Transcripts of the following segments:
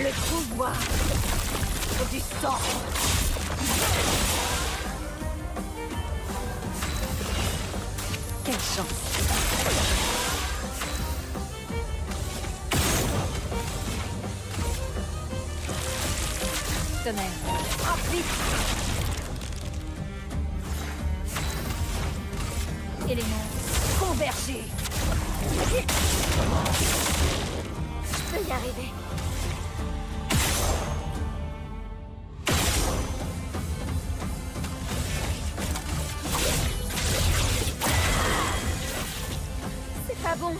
Le pouvoir du sang. Quelle chance. Tonnerre. Frappe vite. Éléments convergés. Je peux y arriver. C'est pas bon.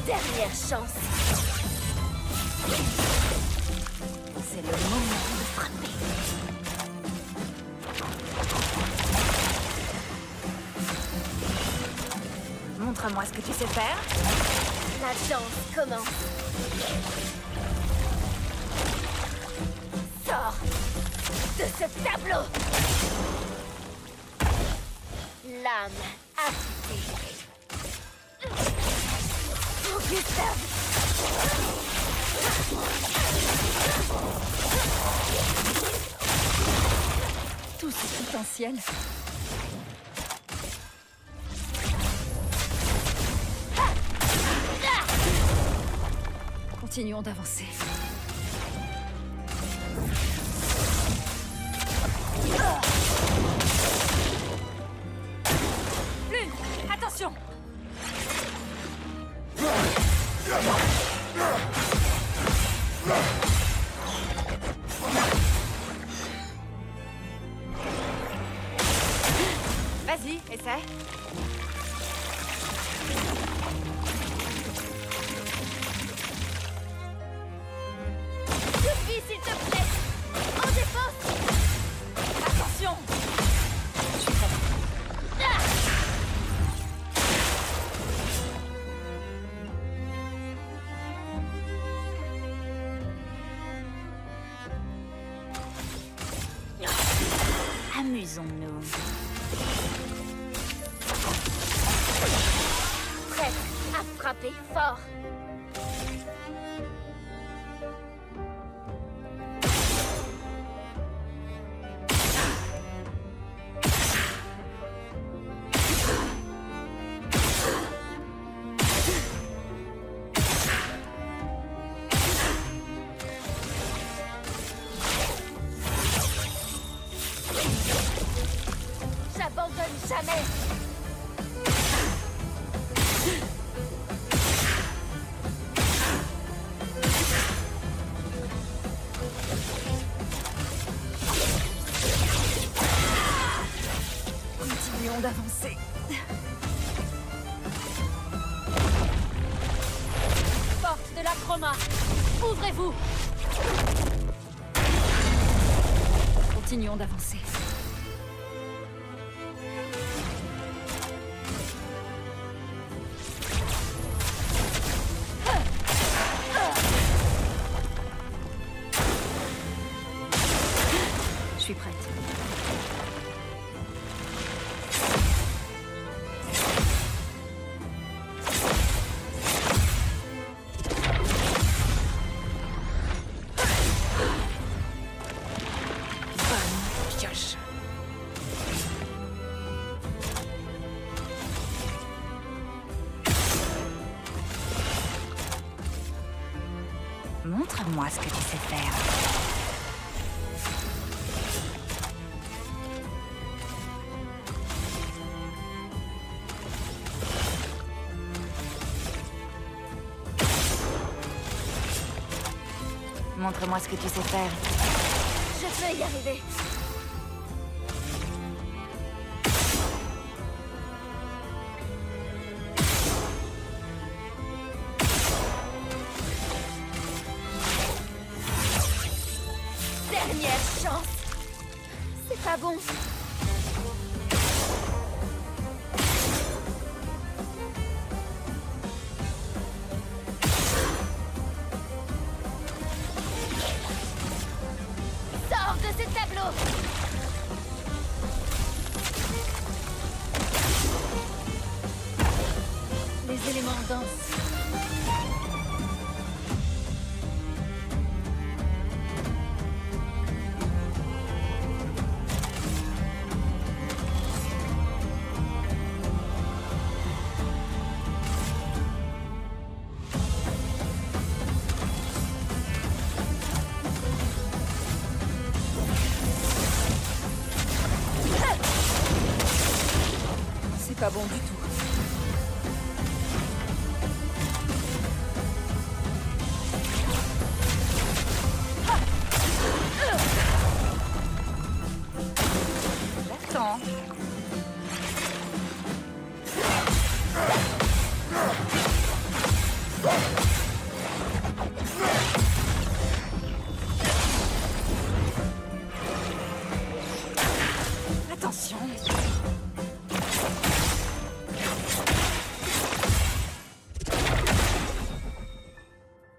Dernière chance. C'est le moment de frapper. Montre-moi ce que tu sais faire. La danse commence. Sors de ce tableau. L'âme affûtée. Oh, Gustave. Tout ce potentiel. Continuons d'avancer. Lune, attention! Vas-y, essaie. Suffit, s'il te plaît. En défense. Attention. Je suis prête. Amusons-nous. Prête à frapper fort. J'abandonne jamais. Continuons d'avancer. Porte de la chroma. Ouvrez-vous. Continuons d'avancer. Je suis prête. Bonne pioche. Montre-moi ce que tu sais faire. Montre-moi ce que tu sais faire. Je peux y arriver. Dernière chance. C'est pas bon. Sors de ce tableau. danse. C'est pas bon du tout. J'attends. Attention.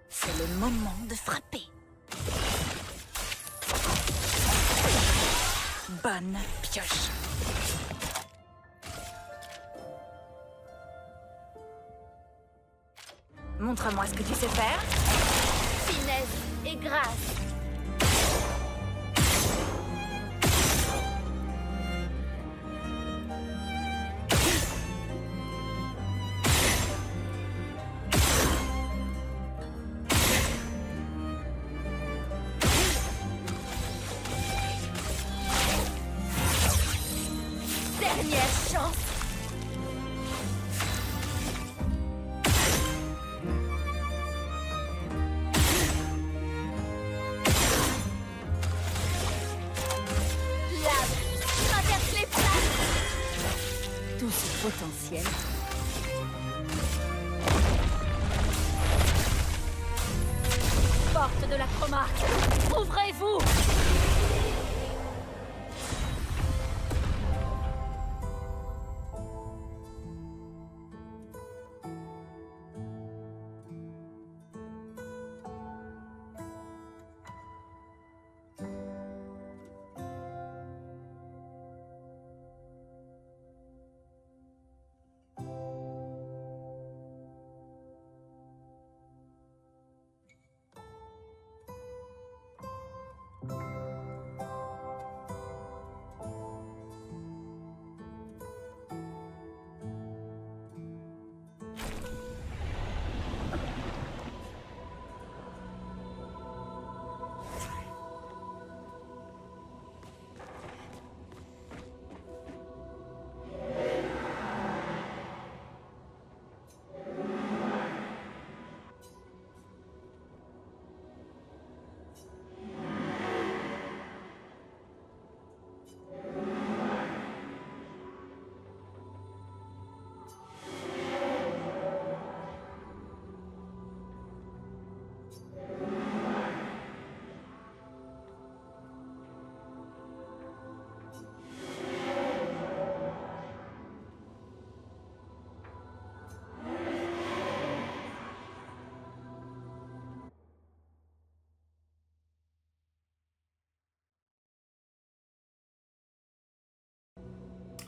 C'est le moment de frapper. Bonne pioche. Montre-moi ce que tu sais faire. Finesse et grâce. Dernière chance. Lave, traverse les plaques. Tout ce potentiel. Porte de la chroma. Ouvrez-vous.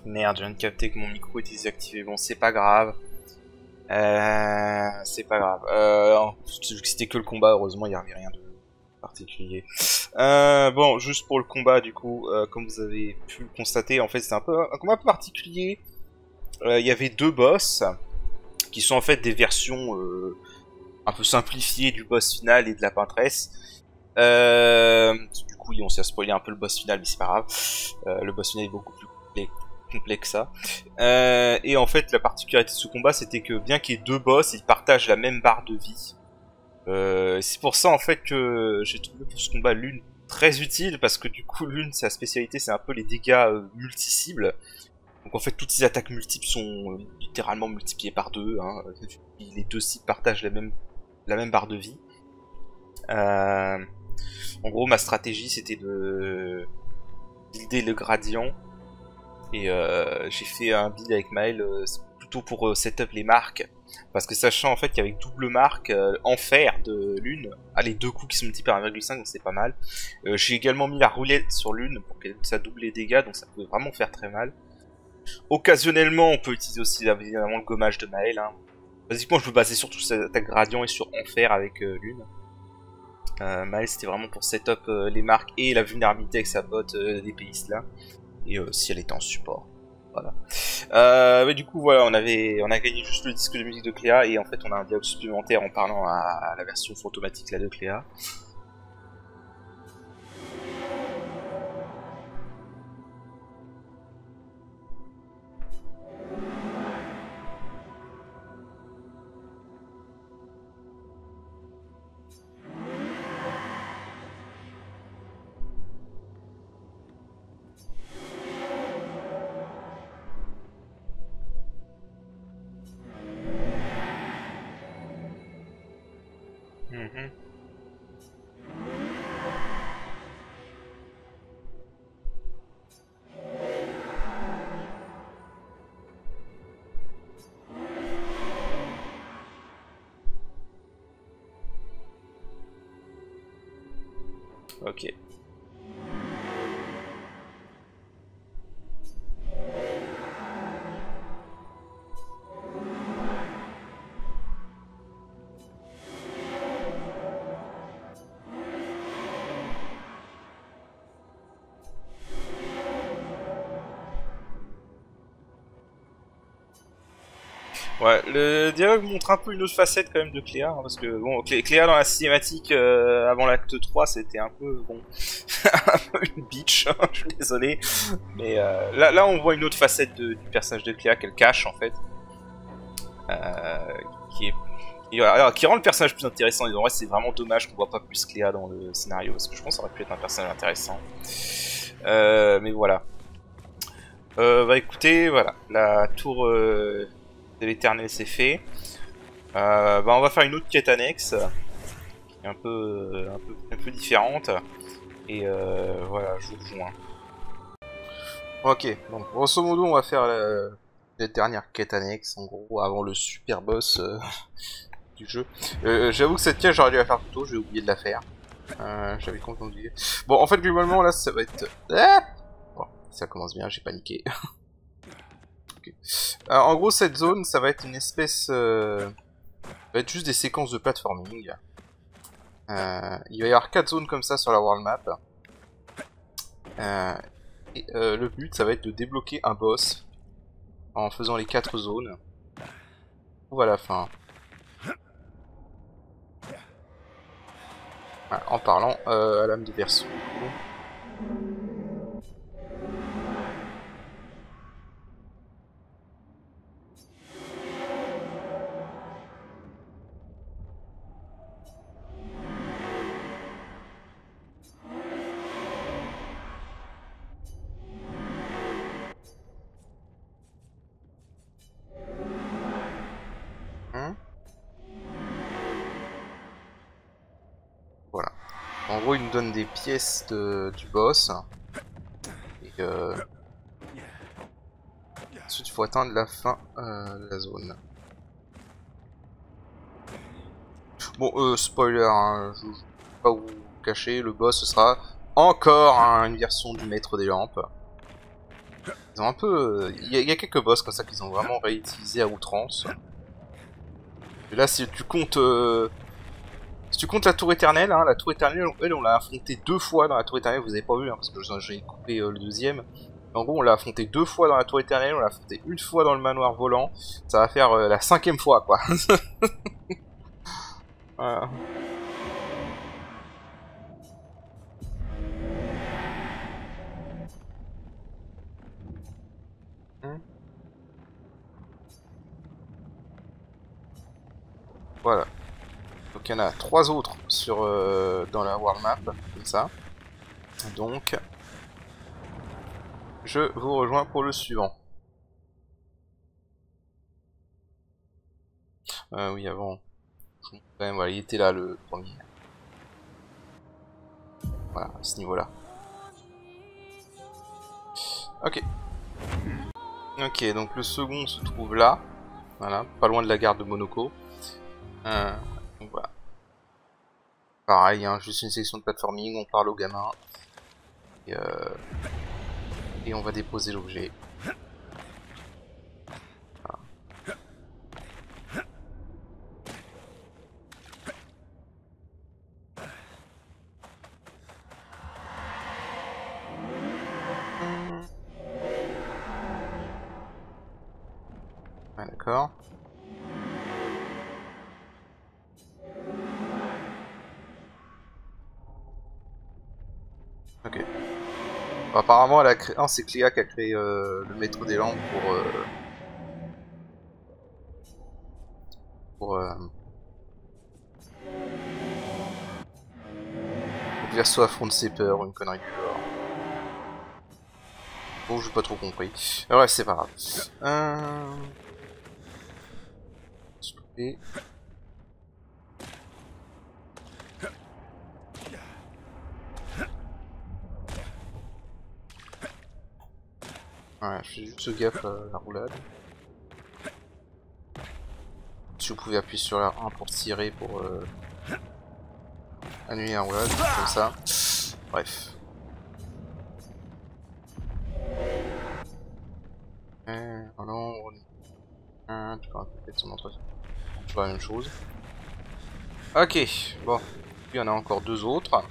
Merde, je viens de capter que mon micro était désactivé. Bon, c'est pas grave. C'est pas grave. C'était que le combat, heureusement, il n'y avait rien de particulier. Bon, juste pour le combat, du coup, comme vous avez pu le constater, en fait, c'est un combat un peu particulier. Il y avait deux boss, qui sont en fait des versions un peu simplifiées du boss final et de la peintresse. Du coup, on s'est spoilé un peu le boss final, mais c'est pas grave. Le boss final est beaucoup plus complexe que ça. Et en fait, la particularité de ce combat, c'était que bien qu'il y ait deux boss, ils partagent la même barre de vie. C'est pour ça, en fait, que j'ai trouvé pour ce combat l'une très utile, parce que du coup, l'une, sa spécialité, c'est un peu les dégâts multi-cibles. Donc en fait, toutes ces attaques multiples sont littéralement multipliées par deux. Hein. Les deux cibles partagent la même barre de vie. En gros, ma stratégie, c'était de builder le gradient. Et j'ai fait un build avec Maël plutôt pour setup les marques. Parce que sachant en fait qu'avec double marque en fer de l'une, les deux coups qui sont multipliés par 1,5, donc c'est pas mal. J'ai également mis la roulette sur l'une pour que ça double les dégâts, donc ça pouvait vraiment faire très mal. Occasionnellement, on peut utiliser aussi évidemment le gommage de Maël. Hein. Basiquement, je me basais surtout sur attaque gradient et sur enfer avec Lune. Maël, c'était vraiment pour setup les marques et la vulnérabilité avec sa botte d'épéiste là. Et si elle était en support. Voilà. Mais du coup, voilà, on a gagné juste le disque de musique de Cléa et en fait, on a un dialogue supplémentaire en parlant à la version fantomatique là de Cléa. Ok. Ouais, le dialogue montre un peu une autre facette quand même de Cléa, hein, parce que bon, Cléa dans la cinématique avant l'acte 3, c'était un peu bon, un peu une bitch, hein, je suis désolé, mais là on voit une autre facette du personnage de Cléa qu'elle cache en fait, qui rend le personnage plus intéressant. Et en vrai, c'est vraiment dommage qu'on voit pas plus Cléa dans le scénario, parce que je pense que ça aurait pu être un personnage intéressant. Mais voilà. Bah écoutez, voilà, la tour de l'éternel c'est fait. Bah on va faire une autre quête annexe qui est un peu différente. Et voilà, je vous rejoins. Ok, donc grosso modo on va faire la dernière quête annexe en gros avant le super boss du jeu. J'avoue que cette quête j'aurais dû la faire plus tôt, j'ai oublié de la faire. J'avais complètement oublié. Bon en fait globalement là ça va être... Bon, ça commence bien, j'ai paniqué. Okay. Alors, en gros, cette zone, ça va être une espèce... ça va être juste des séquences de platforming. Il va y avoir 4 zones comme ça sur la world map. Le but, ça va être de débloquer un boss en faisant les 4 zones. Ou à la fin. Voilà, en parlant à l'âme de Verso. Voilà. En gros, il nous donne des pièces du boss. Et ensuite, il faut atteindre la fin de la zone. Bon, spoiler, hein, je ne vais pas vous cacher, le boss ce sera encore une version du maître des lampes. Ils ont un peu... Il y a quelques boss comme ça qu'ils ont vraiment réutilisé à outrance. Et là, si tu comptes la tour éternelle, hein, la tour éternelle, elle, on l'a affrontée 2 fois dans la tour éternelle, vous avez pas vu, hein, parce que j'ai coupé le deuxième. En gros, on l'a affronté 2 fois dans la tour éternelle, on l'a affronté 1 fois dans le manoir volant. Ça va faire la 5e fois, quoi. Voilà. Voilà. Donc il y en a 3 autres sur dans la world map, comme ça. Donc, je vous rejoins pour le suivant. Oui, avant. Quand même, voilà, il était là le premier. Voilà, à ce niveau-là. Ok. Ok, donc le second se trouve là. Voilà, pas loin de la gare de Monoko. Donc voilà. Pareil, hein, juste une section de platforming, on parle au gamin. Et on va déposer l'objet. Voilà. Ouais, d'accord. Ok. Bon, apparemment, elle a créé... Ah, c'est Cléa qui a créé le maître des lampes pour que Verso affronte ses peurs ou une connerie du genre. Bon, j'ai pas trop compris. Ouais, c'est pas grave. Stopper. Ouais, je fais juste gaffe à la roulade. Si vous pouvez appuyer sur R1 pour tirer, pour annuler la roulade, comme ça. Bref. Oh non, tu peux répéter son entretien. Toujours la même chose. Ok, bon. Puis on a encore deux autres.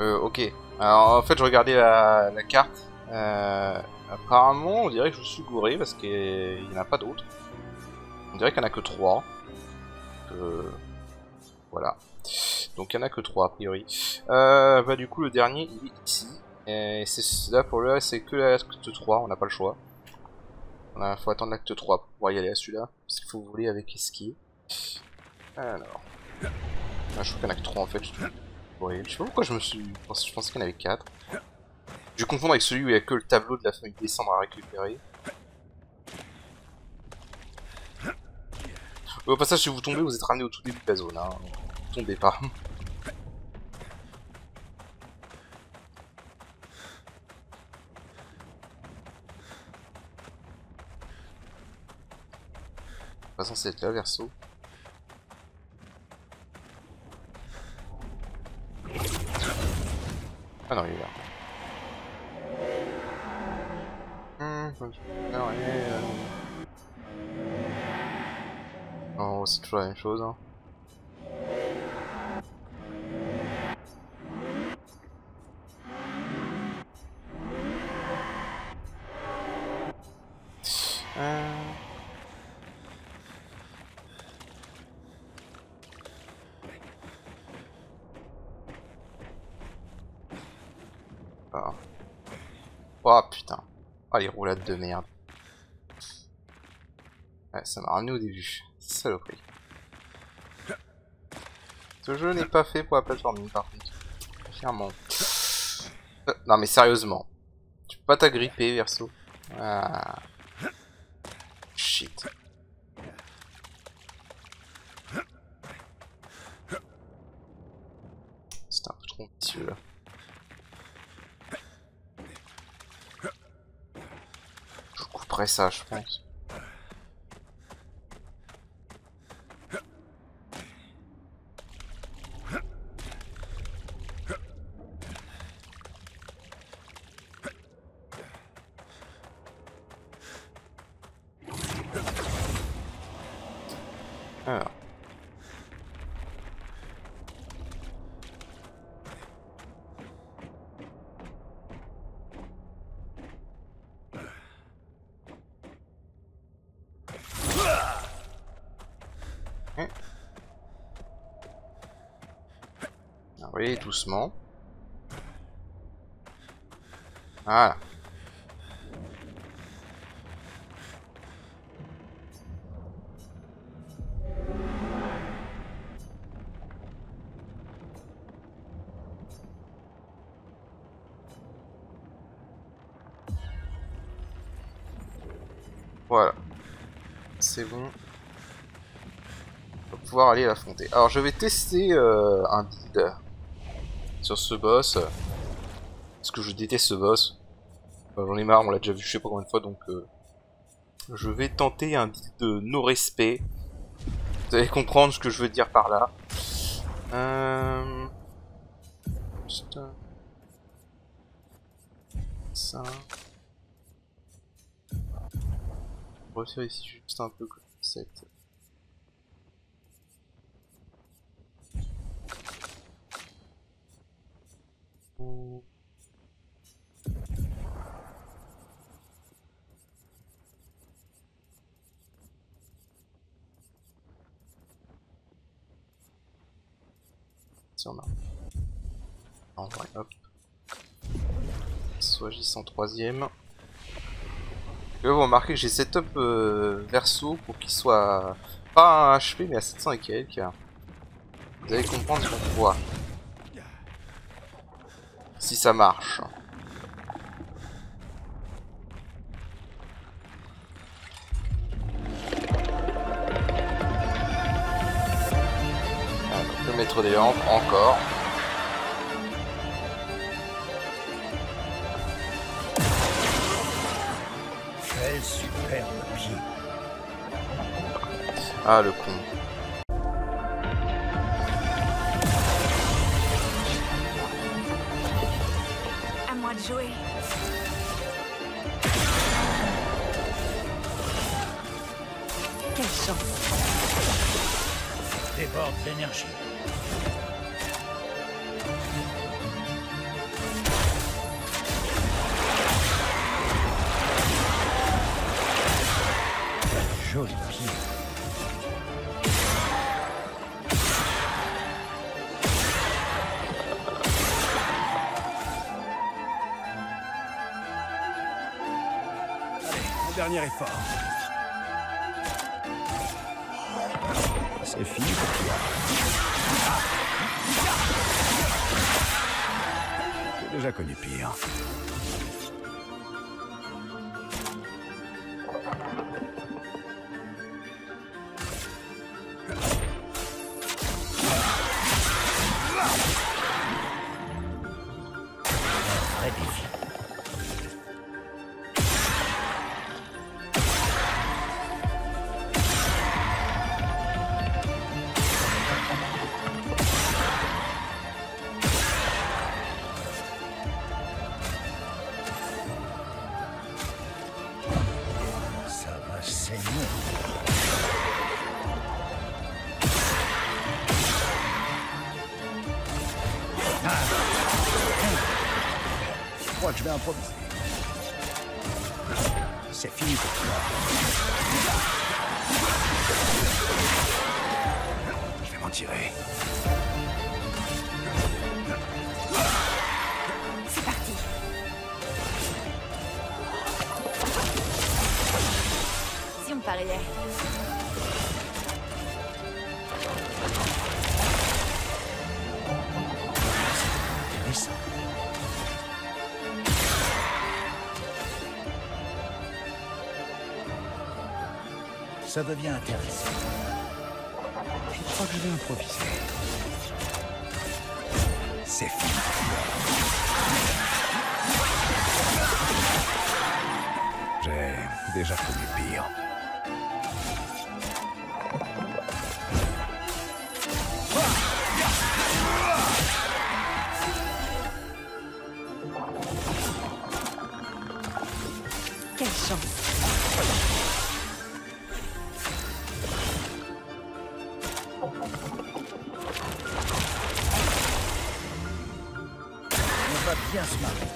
Ok. Alors en fait, je regardais la carte. Apparemment, on dirait que je suis gouré parce qu'il n'y en a pas d'autres. On dirait qu'il n'y en a que 3. Voilà. Donc il n'y en a que 3 a priori. Bah du coup le dernier il est ici. Et c'est là pour là c'est que l'acte 3, on n'a pas le choix. Faut attendre l'acte 3 pour pouvoir y aller à celui-là. Parce qu'il faut voler avec esquive. Alors. Ah, je crois qu'il y en a que 3 en fait. Ouais, je sais pas pourquoi je pensais qu'il y en avait 4. Je vais confondre avec celui où il n'y a que le tableau de la famille Descendre à récupérer. Au passage, si vous tombez, vous êtes ramené au tout début de la zone. Hein. Tombez pas. De toute façon, c'est là, Verso. Ah non, il est là. Oh, c'est toujours la même chose. Hein. Ah. Oh putain. Oh les roulades de merde. Ouais, ça m'a ramené au début. Saloperie. Ce jeu n'est pas fait pour la plateforme par contre. Clairement. Non mais sérieusement. Tu peux pas t'agripper, Verso. Ah. Shit. C'était un peu trop ambitieux là. Je couperai ça, je pense. Alors. Oui, doucement. Voilà. Voilà. C'est bon. On va pouvoir aller l'affronter. Alors je vais tester un build sur ce boss. Parce que je déteste ce boss. J'en ai marre, on l'a déjà vu je sais pas combien de fois, donc je vais tenter un build de no respect. Vous allez comprendre ce que je veux dire par là. Ça. On va refaire ici juste un peu comme cette. si on a. En vrai, hop. Soit J en troisième. Et vous remarquez que j'ai setup verso pour qu'il soit pas un HP mais à 700 et quelques. Vous allez comprendre pourquoi. Si ça marche. Alors, le maître des lampes, encore. Quel superbe pied. Ah, le con. À moi de jouer. Quelle chance. Déborde d'énergie. Joli pied. Allez, un dernier effort. C'est fini pour toi. J'ai déjà connu pire. Un vrai défi. Ça va saigner. Je crois que je vais improviser. C'est fini pour toi. Je vais m'en tirer. C'est parti. Si on pariait. Intéressant. Ça devient intéressant. Je crois que je vais improviser. C'est fini. J'ai déjà connu pire. Quelle chance. On va bien se marrer.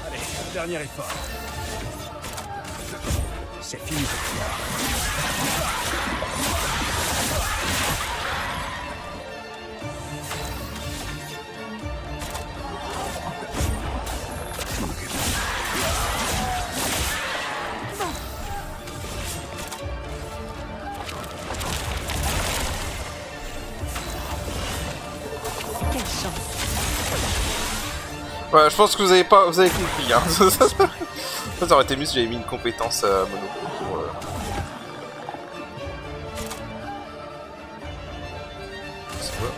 Allez, un dernier effort. C'est fini pour toi. Quelle chance. Ouais, je pense que vous avez compris. Hein. Ça aurait été mieux si j'avais mis une compétence mono pour. C'est quoi?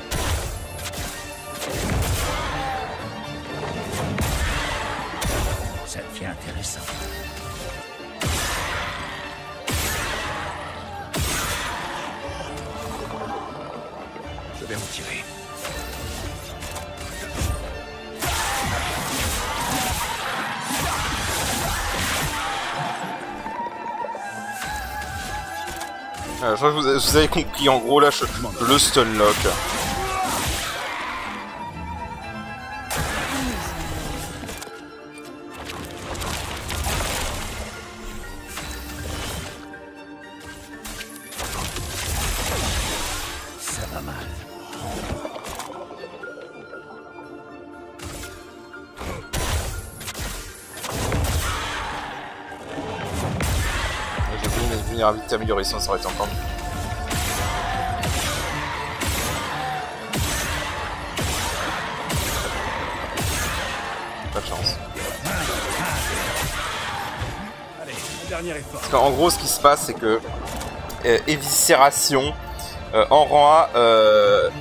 Ça devient intéressant. Je vais me tirer. Je crois que vous avez compris, en gros là, le stun lock. on ira vite améliorer, sinon ça aurait été encore mieux. Pas de chance. Allez, dernier effort. Parce qu'en gros, ce qui se passe, c'est que Éviscération en rang A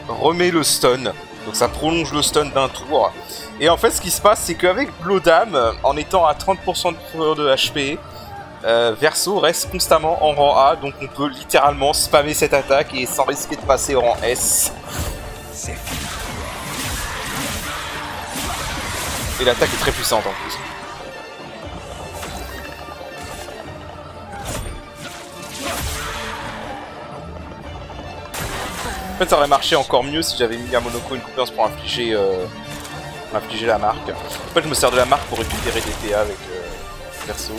remet le stun. Donc ça prolonge le stun d'un tour. Et en fait, ce qui se passe, c'est qu'avec Blodam, en étant à 30% de HP, Verso reste constamment en rang A. Donc on peut littéralement spammer cette attaque et sans risquer de passer au rang S. C'est fini. Et l'attaque est très puissante en plus. En fait, ça aurait marché encore mieux si j'avais mis à Monoko une compétence pour infliger la marque. En fait, je me sers de la marque pour récupérer des PA avec Verso.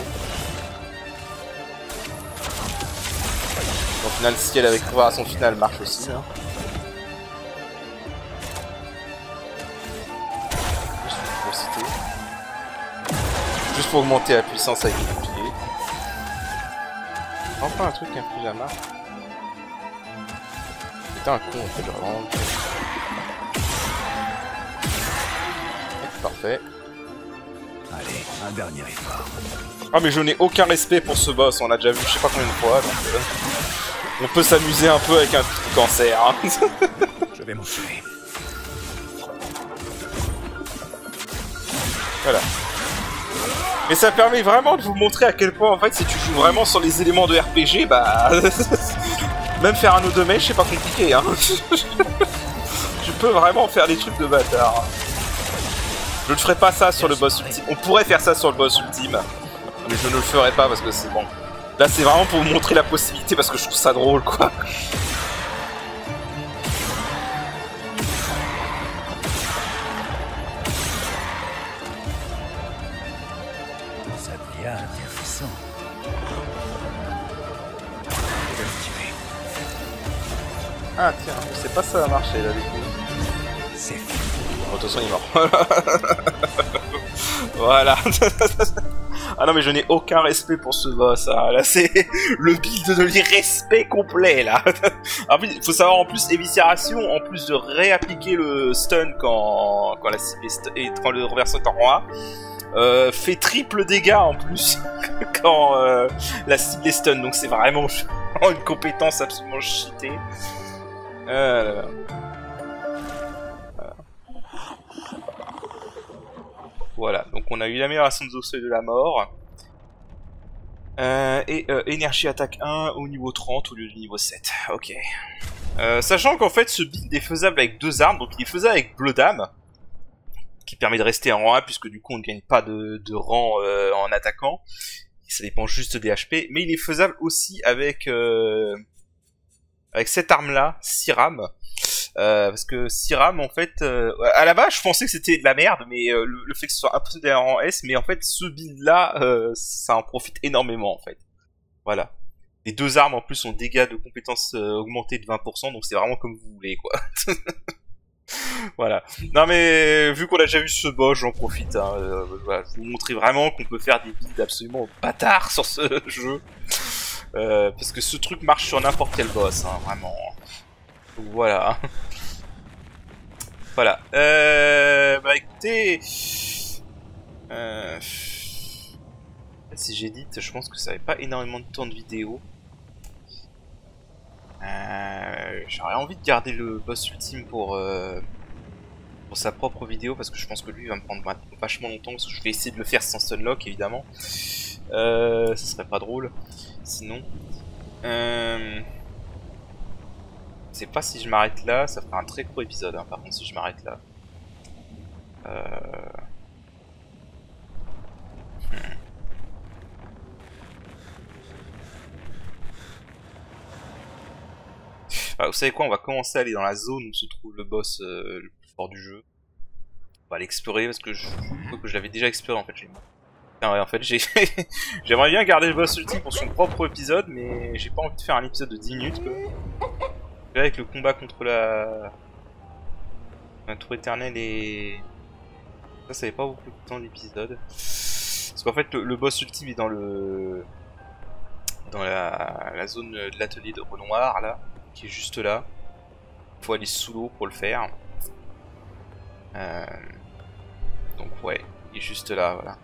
Au final, si elle avec préparation finale marche aussi. Hein. Juste pour augmenter la puissance avec le bouclier. Enfin un truc qui inflige la marque. Putain, un con en fait, vraiment. Parfait. Allez, un dernier effort. Ah mais je n'ai aucun respect pour ce boss, on l'a déjà vu je sais pas combien de fois, donc on peut s'amuser un peu avec un cancer. Hein. Je vais m'en sauver. Voilà. Mais ça permet vraiment de vous montrer à quel point en fait si tu joues vraiment sur les éléments de RPG, bah... même faire un O2 mèche c'est pas compliqué hein. Tu peux vraiment faire des trucs de bâtard. Je ne ferai pas ça sur le boss ultime. On pourrait faire ça sur le boss ultime. Mais je ne le ferai pas parce que c'est bon. Là c'est vraiment pour vous montrer la possibilité parce que je trouve ça drôle quoi. Ça devient intéressant. Je vais le tuer. Ah tiens, je sais pas si ça va marcher là du coup. C'est fini. Bon, de toute façon il est mort. Voilà. Ah non mais je n'ai aucun respect pour ce boss, hein. Là c'est le build de l'irrespect complet là. En plus il faut savoir en plus éviscération, en plus de réappliquer le stun quand la cible est quand le renversant est en rang A, fait triple dégâts en plus quand la cible est stun, donc c'est vraiment une compétence absolument cheatée. Voilà, donc on a eu l'amélioration des seuil de la mort. Énergie attaque 1 au niveau 30 au lieu du niveau 7. Ok. Sachant qu'en fait ce build est faisable avec deux armes, donc il est faisable avec Blodam, qui permet de rester en rang 1 puisque du coup on ne gagne pas de rang en attaquant. Ça dépend juste des HP, mais il est faisable aussi avec cette arme-là, Siram. Parce que Siram en fait à la base je pensais que c'était de la merde mais le fait que ce soit un peu derrière en S, mais en fait ce build là ça en profite énormément en fait. Voilà, les deux armes en plus ont dégâts de compétences augmentés de 20%, donc c'est vraiment comme vous voulez quoi. Voilà, non mais vu qu'on a déjà vu ce boss j'en profite hein, voilà, je vous montrer vraiment qu'on peut faire des builds absolument bâtards sur ce jeu, parce que ce truc marche sur n'importe quel boss hein, vraiment. Donc voilà. Voilà. Bah écoutez... si j'édite, je pense que ça n'avait pas énormément de temps de vidéo. J'aurais envie de garder le boss ultime pour sa propre vidéo, parce que je pense que lui va me prendre vachement longtemps, parce que je vais essayer de le faire sans stunlock évidemment. Ce serait pas drôle, sinon. Je sais pas si je m'arrête là, ça fera un très court épisode hein, par contre si je m'arrête là. Ah, vous savez quoi, on va commencer à aller dans la zone où se trouve le boss le plus fort du jeu. On va l'explorer parce que je crois que je l'avais déjà exploré en fait. Ah ouais, en fait j'aimerais bien garder le boss ultime pour son propre épisode, mais j'ai pas envie de faire un épisode de 10 minutes quoi. Là, avec le combat contre la tour éternelle et... Ça avait pas beaucoup de temps d'épisode. Parce qu'en fait le boss ultime est dans le dans la zone de l'atelier de Renoir, là, qui est juste là. Faut aller sous l'eau pour le faire. Donc ouais, il est juste là, voilà.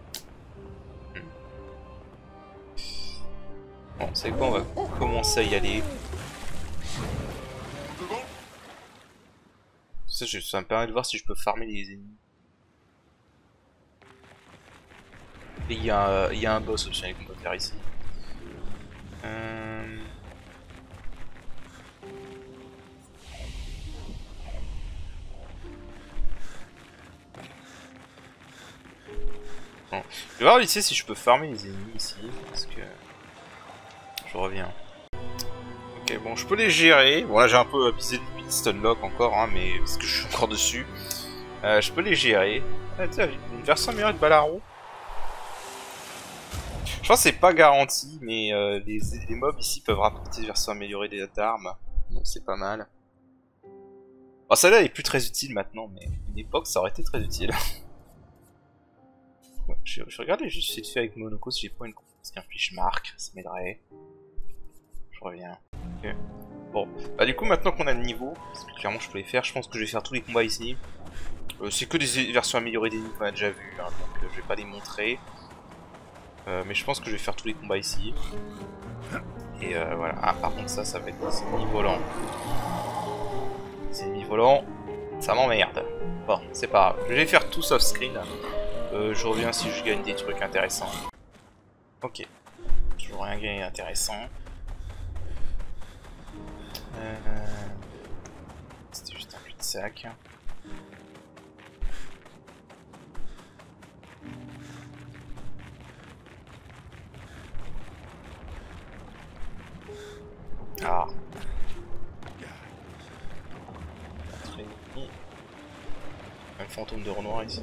Bon, c'est quoi, on va commencer à y aller. Ça me permet de voir si je peux farmer les ennemis. Et il y a un boss optionnel qu'on peut faire ici. Bon. Je vais voir ici si je peux farmer les ennemis ici, parce que je reviens. Ok, bon, je peux les gérer. Bon, là j'ai un peu abusé du stunlock encore, hein, mais parce que je suis encore dessus. Je peux les gérer. Ah, tiens, une version améliorée de Balaro. Je pense que c'est pas garanti, mais les mobs ici peuvent rapporter des versions améliorées d'armes. Donc c'est pas mal. Bon, celle-là est plus très utile maintenant, mais à une époque ça aurait été très utile. Ouais, je regardais juste vite fait avec Monoko si j'ai pas une parce qu'un fiche marque, ça m'aiderait. Je reviens. Ok. Bon, bah du coup maintenant qu'on a le niveau, parce que clairement je peux les faire, je pense que je vais faire tous les combats ici. C'est que des versions améliorées d'ennemis qu'on a déjà vu, hein, donc je vais pas les montrer. Mais je pense que je vais faire tous les combats ici. Et voilà. Ah, par contre ça va être des ennemis volants. Les ennemis volants, ça m'emmerde. Bon, c'est pas grave. Je vais faire tout off screen. Je reviens si je gagne des trucs intéressants. Ok. Toujours rien gagné d'intéressant. C'était juste un cul-de-sac. Ah. Un fantôme de Renoir ici.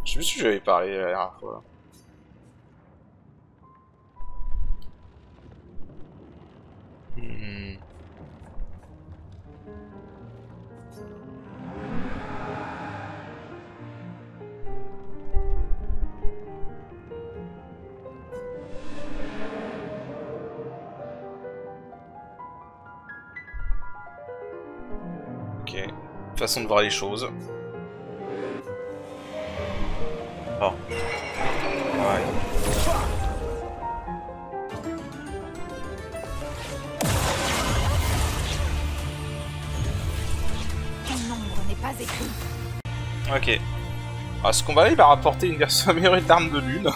Je sais plus si j'avais parlé la dernière fois. Ok, façon de voir les choses. Oh. Ouais. Ton nombre n'est pas écrit. Ok. Alors, ce combat-là, il va rapporter une version améliorée d'armes de lune.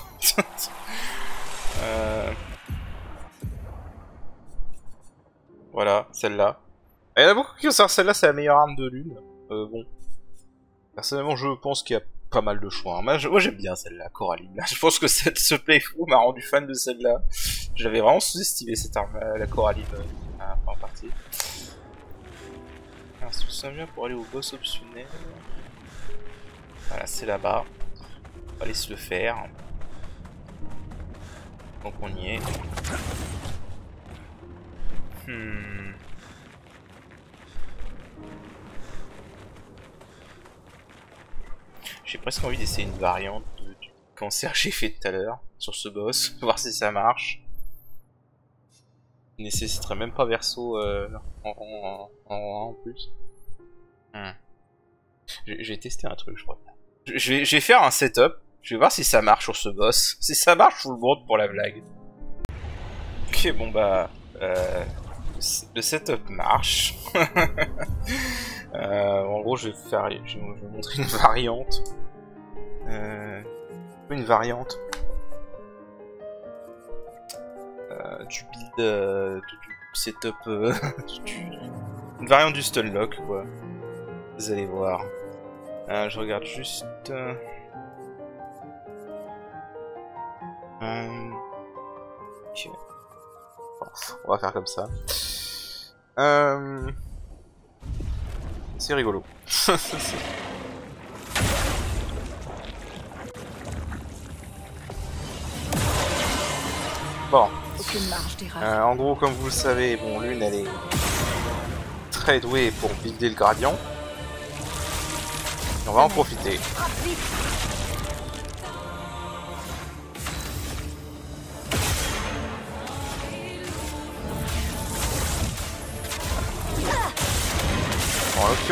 Voilà, celle-là. Il y en a beaucoup qui ont celle-là, c'est la meilleure arme de lune. Bon. Personnellement, je pense qu'il y a pas mal de choix. Hein. Moi, j'aime bien celle-là, Coraline. Je pense que ce playthrough m'a rendu fan de celle-là. J'avais vraiment sous-estimé cette arme, la Coraline, en partie. Alors, si tout ça vient pour aller au boss optionnel. Voilà, c'est là-bas. On va aller se le faire. Donc on y est. J'ai presque envie d'essayer une variante du cancer que j'ai fait tout à l'heure sur ce boss, voir si ça marche. Il nécessiterait même pas verso en plus. J'ai testé un truc, je crois. Je vais faire un setup, je vais voir si ça marche sur ce boss. Si ça marche, je vous le montre pour la blague. Ok, bon bah... le setup marche. En gros, je vais montrer une variante. Une variante du build du setup une variante du stunlock quoi. Vous allez voir. Je regarde juste okay. Bon, on va faire comme ça. C'est rigolo. Bon. Aucune marge d'erreur. En gros, comme vous le savez, bon, Lune, elle est très douée pour builder le gradient. Et on va en profiter.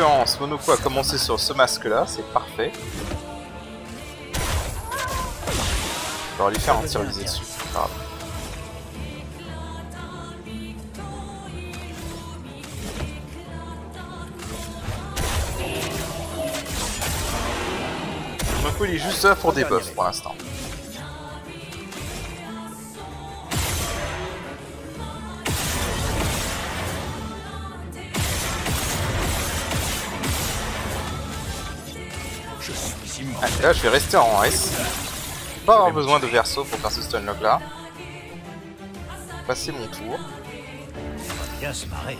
l'occurrence, Monoko a commencé sur ce masque-là, c'est parfait. On va lui faire un tir visé dessus. Grave. Monoko il est juste là pour des buffs pour l'instant. Ah, là je vais rester en S. Pas avoir besoin de verso pour faire ce stunlock là. Passer mon tour. Bien se marrer.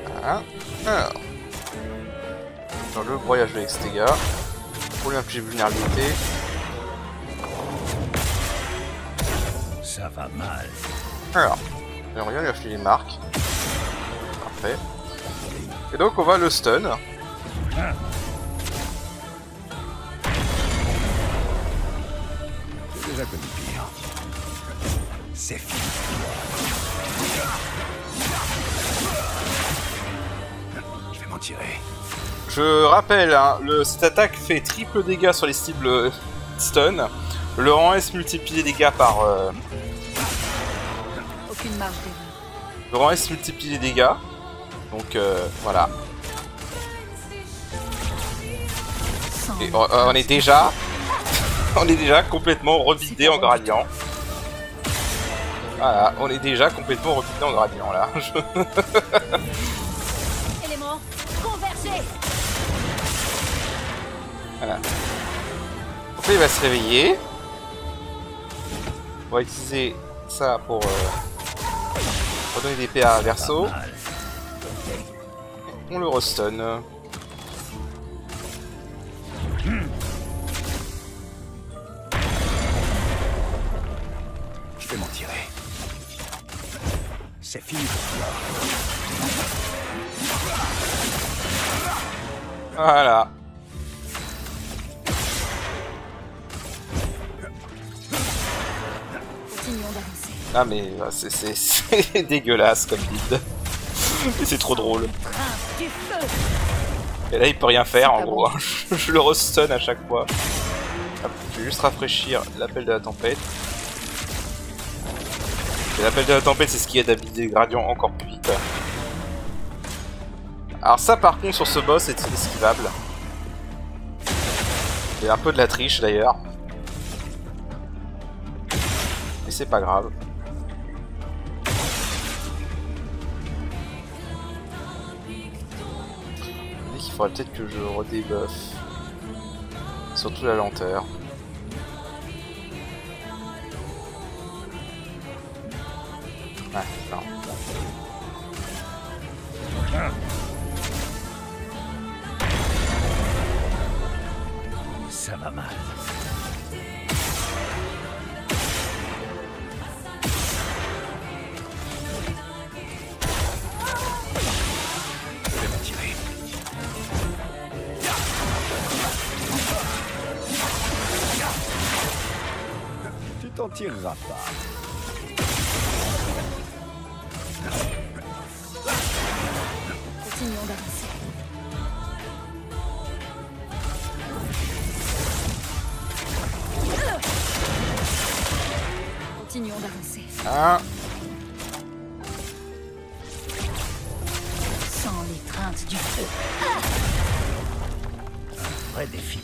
Voilà. Alors. Dans le broyage avec ce dégât. Pour lui infliger vulnérabilité. Ça va mal. Alors. J'aimerais bien lui infliger les marques. Parfait. Et donc on va le stun. J'ai déjà connu pire. C'est fini. Je vais m'en tirer. Je rappelle, hein, cette attaque fait triple dégâts sur les cibles stun. Le rang S multiplie les dégâts par... Aucune marge d'erreur. Le rang S multiplie les dégâts. Donc voilà. Et on est déjà... on est déjà complètement revidé en gradient. Voilà, on est déjà complètement revidé en gradient là. Élément, convergez. Voilà. Donc là il va se réveiller. On va utiliser ça pour redonner des PA à Verso. On le restun. Je vais m'en tirer. C'est fini pour toi. Voilà. Continuons d'avancer. Ah mais c'est dégueulasse comme build. Et c'est trop drôle. Prince du feu. Et là il peut rien faire en gros. Je le restun à chaque fois. Hop, je vais juste rafraîchir l'appel de la tempête. Et l'appel de la tempête c'est ce qui aide à builder le gradient encore plus vite. Alors ça par contre sur ce boss c'est inesquivable. C'est un peu de la triche d'ailleurs. Mais c'est pas grave. Je me dis qu'il faudrait peut-être que je redébuffe. Surtout la lenteur. Ah, non. Ça va mal. Je vais m'en tirer. Tu t'en tireras pas. Continuons d'avancer. Continuons d'avancer. Ah. Sans l'étreinte du feu. Vrai défi.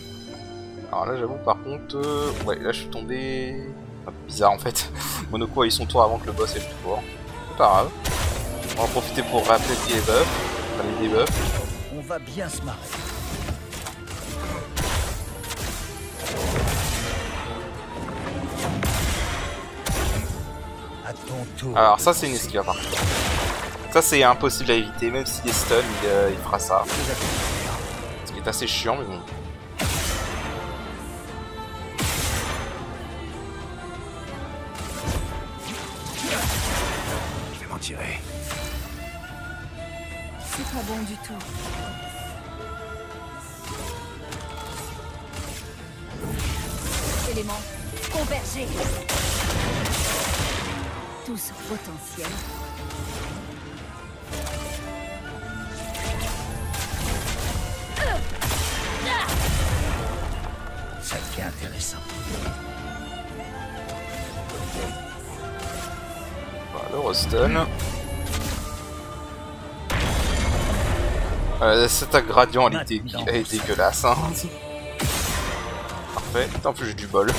Alors là j'avoue par contre, ouais là je suis tombé un peu bizarre en fait. Monoko a eu son tour avant que le boss ait le tour. C'est pas grave. On va en profiter pour rappeler les buffs, enfin les debuffs. On va bien se marrer. À ton tour. Alors ça c'est une esquive par contre. Ça c'est impossible à éviter, même s'il est stun, il fera ça. Ce qui est assez chiant mais bon. Je vais m'en tirer. C'est pas bon du tout. Élément, convergez. Tout son potentiel. intéressant. Voilà, le Roston. Cette attaque gradient, elle est dégueulasse. Hein. Parfait. En plus, j'ai du bol.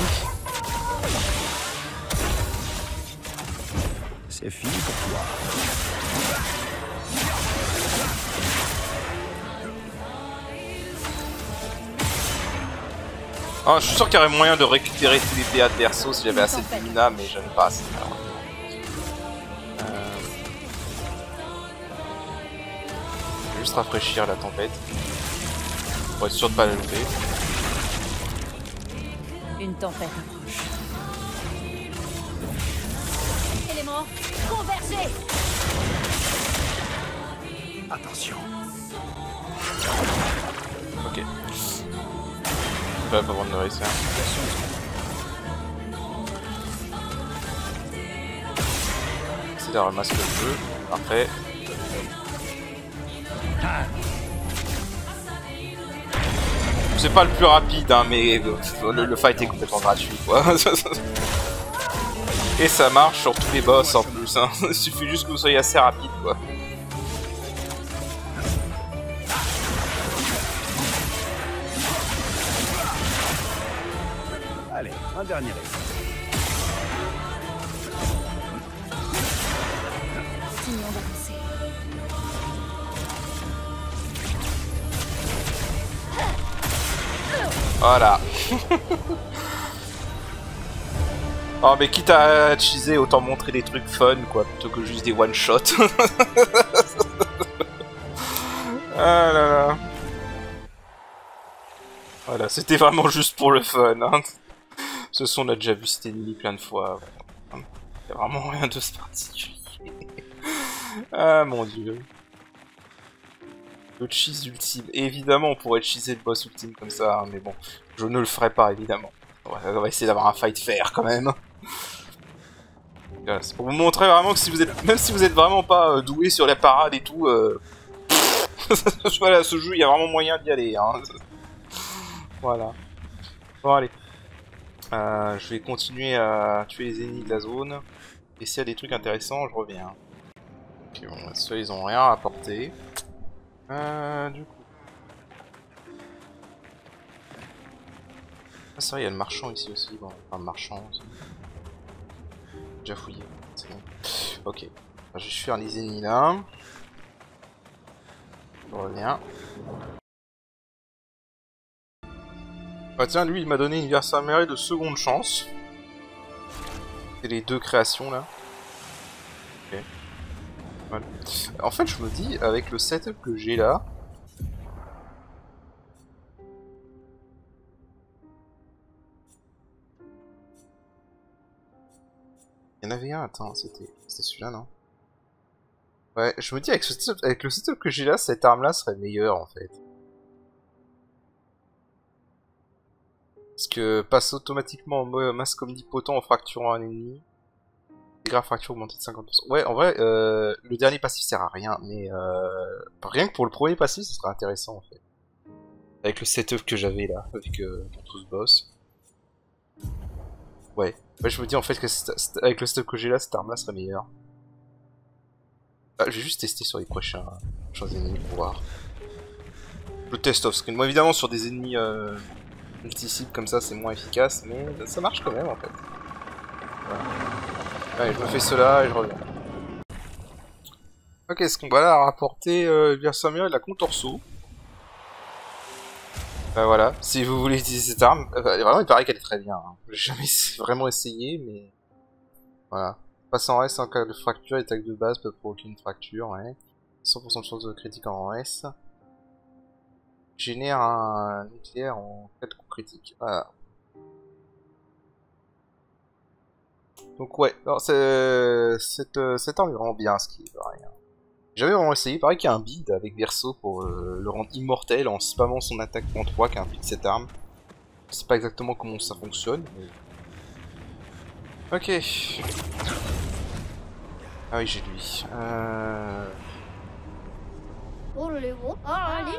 C'est fini pour toi. Ah, je suis sûr qu'il y aurait moyen de récupérer tous les PA de Berceau si j'avais assez de mina, mais j'en ai pas assez. Je vais juste rafraîchir la tempête pour être sûr de pas la louper. Une tempête approche. Éléments, convergez. Attention. Ok. Je vais pas prendre de risque. C'est de ramasser le jeu. Parfait. C'est pas le plus rapide, hein, mais le fight est complètement gratuit, quoi. Et ça marche sur tous les boss en plus. Hein. Il suffit juste que vous soyez assez rapide, quoi. Allez, un dernier essai. Continuons d'avancer. Voilà. Oh mais quitte à cheeser, autant montrer des trucs fun quoi, plutôt que juste des one shot. Ah là là. Voilà, c'était vraiment juste pour le fun. Hein. Ce son on a déjà vu cet ennemi plein de fois. Il y a vraiment rien de particulier. Ah mon dieu. Le cheese ultime. Et évidemment, on pourrait cheeser le boss ultime comme ça, hein, mais bon, je ne le ferai pas, évidemment. On va essayer d'avoir un fight fair, quand même. Voilà, c'est pour vous montrer vraiment que si vous êtes, même si vous êtes vraiment pas doué sur la parade et tout, voilà, ce jeu, il y a vraiment moyen d'y aller. Hein. Voilà. Bon, allez. Je vais continuer à tuer les ennemis de la zone. Et s'il y a des trucs intéressants, je reviens. Ok, bon, ceux ils ont rien à apporter. Du coup. Ah, c'est vrai, il y a le marchand ici aussi. Bon, enfin, le marchand aussi. Déjà fouillé, c'est bon. Ok. Alors, je vais faire les ennemis là. Je reviens. Ah, tiens, lui, il m'a donné une versamerie de seconde chance. C'est les deux créations là. Ok. Voilà. En fait, je me dis, avec le setup que j'ai là, il y en avait un, attends, c'était celui-là, non? Ouais, je me dis, avec le setup que j'ai là, cette arme-là serait meilleure, en fait. Parce que passe automatiquement en masque omnipotent en fracturant un ennemi. Dégâts fracture augmenté de 50%. Ouais, en vrai, le dernier passif sert à rien, mais rien que pour le premier passif, ce serait intéressant, en fait. Avec le setup que j'avais là, avec tout ce boss. Ouais. Ouais, je me dis en fait que avec le setup que j'ai là, cette arme là serait meilleure. Ah, je vais juste tester sur les prochains ennemis pour voir. Le test off-screen. Moi évidemment sur des ennemis multi-cibles comme ça c'est moins efficace, mais ça marche quand même en fait. Voilà. Allez, je me fais cela et je reviens. Ok, ce qu'on va là rapporter via Samuel la contorso. Voilà, si vous voulez utiliser cette arme, vraiment il paraît qu'elle est très bien. Hein. J'ai jamais vraiment essayé, mais voilà. Passe en S en cas de fracture, l'attaque de base peut provoquer une fracture, ouais. 100% de chance de critique en S. Génère un nucléaire en cas de coup critique. Voilà. Donc ouais, alors cette arme est vraiment bien, ce qui est rien. J'avais vraiment essayé, pareil qu'il y a un build avec Verso pour le rendre immortel en spammant son attaque en 3 qui implique cette arme. Je sais pas exactement comment ça fonctionne, mais... Ok. Ah oui, j'ai lui. Oh les gros. Ah, allez.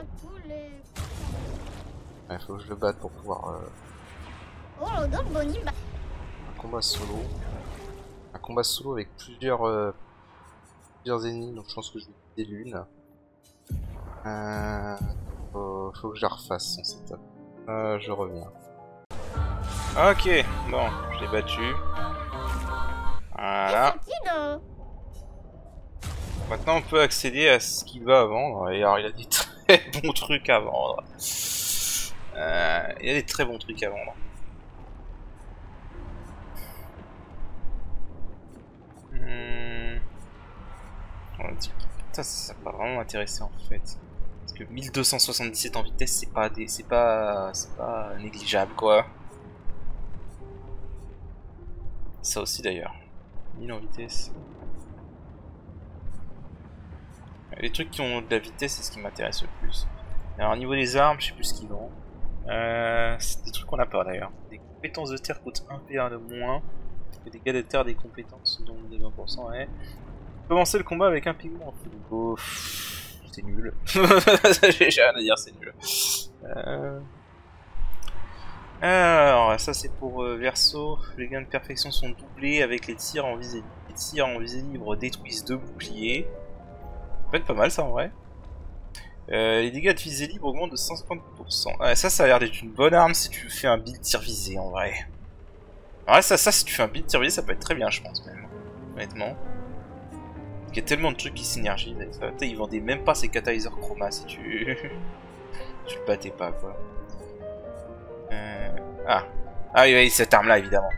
Ouais, faut que je le batte pour pouvoir Un combat solo. Un combat solo avec plusieurs ennemis, donc je pense que je vais des lunes. Faut que je la refasse son setup. Je reviens. Ok, bon, je l'ai battu. Voilà. Maintenant on peut accéder à ce qu'il va vendre. Et alors il a des très bons trucs à vendre. Il y a des très bons trucs à vendre. Putain, ça va pas vraiment m'intéresser en fait. Parce que 1277 en vitesse, c'est pas négligeable quoi. Ça aussi d'ailleurs. 1000 en vitesse. Les trucs qui ont de la vitesse, c'est ce qui m'intéresse le plus. Alors au niveau des armes, je sais plus ce qu'ils vendent. C'est des trucs qu'on n'a pas d'ailleurs. Des compétences de terre coûtent 1 PA de moins. Les dégâts de terre des compétences dont des 20%. Ouais. Commencer le combat avec un pigment. Oh, c'est nul. J'ai rien à dire, c'est nul. Alors, ça c'est pour Verso. Les gains de perfection sont doublés avec les tirs en visée libre. Les tirs en visée libre détruisent 2 boucliers. Ça peut être pas mal ça en vrai. Les dégâts de visée libre augmentent de 150%. Ouais, ça a l'air d'être une bonne arme si tu fais un build tir visé en vrai. Ouais, ça si tu fais un build tir visé, ça peut être très bien, je pense même. Honnêtement. Il y a tellement de trucs qui synergisent avec ça. Ils vendaient même pas ces catalyseurs chroma si tu. Tu le battais pas quoi. Ah oui, cette arme là évidemment.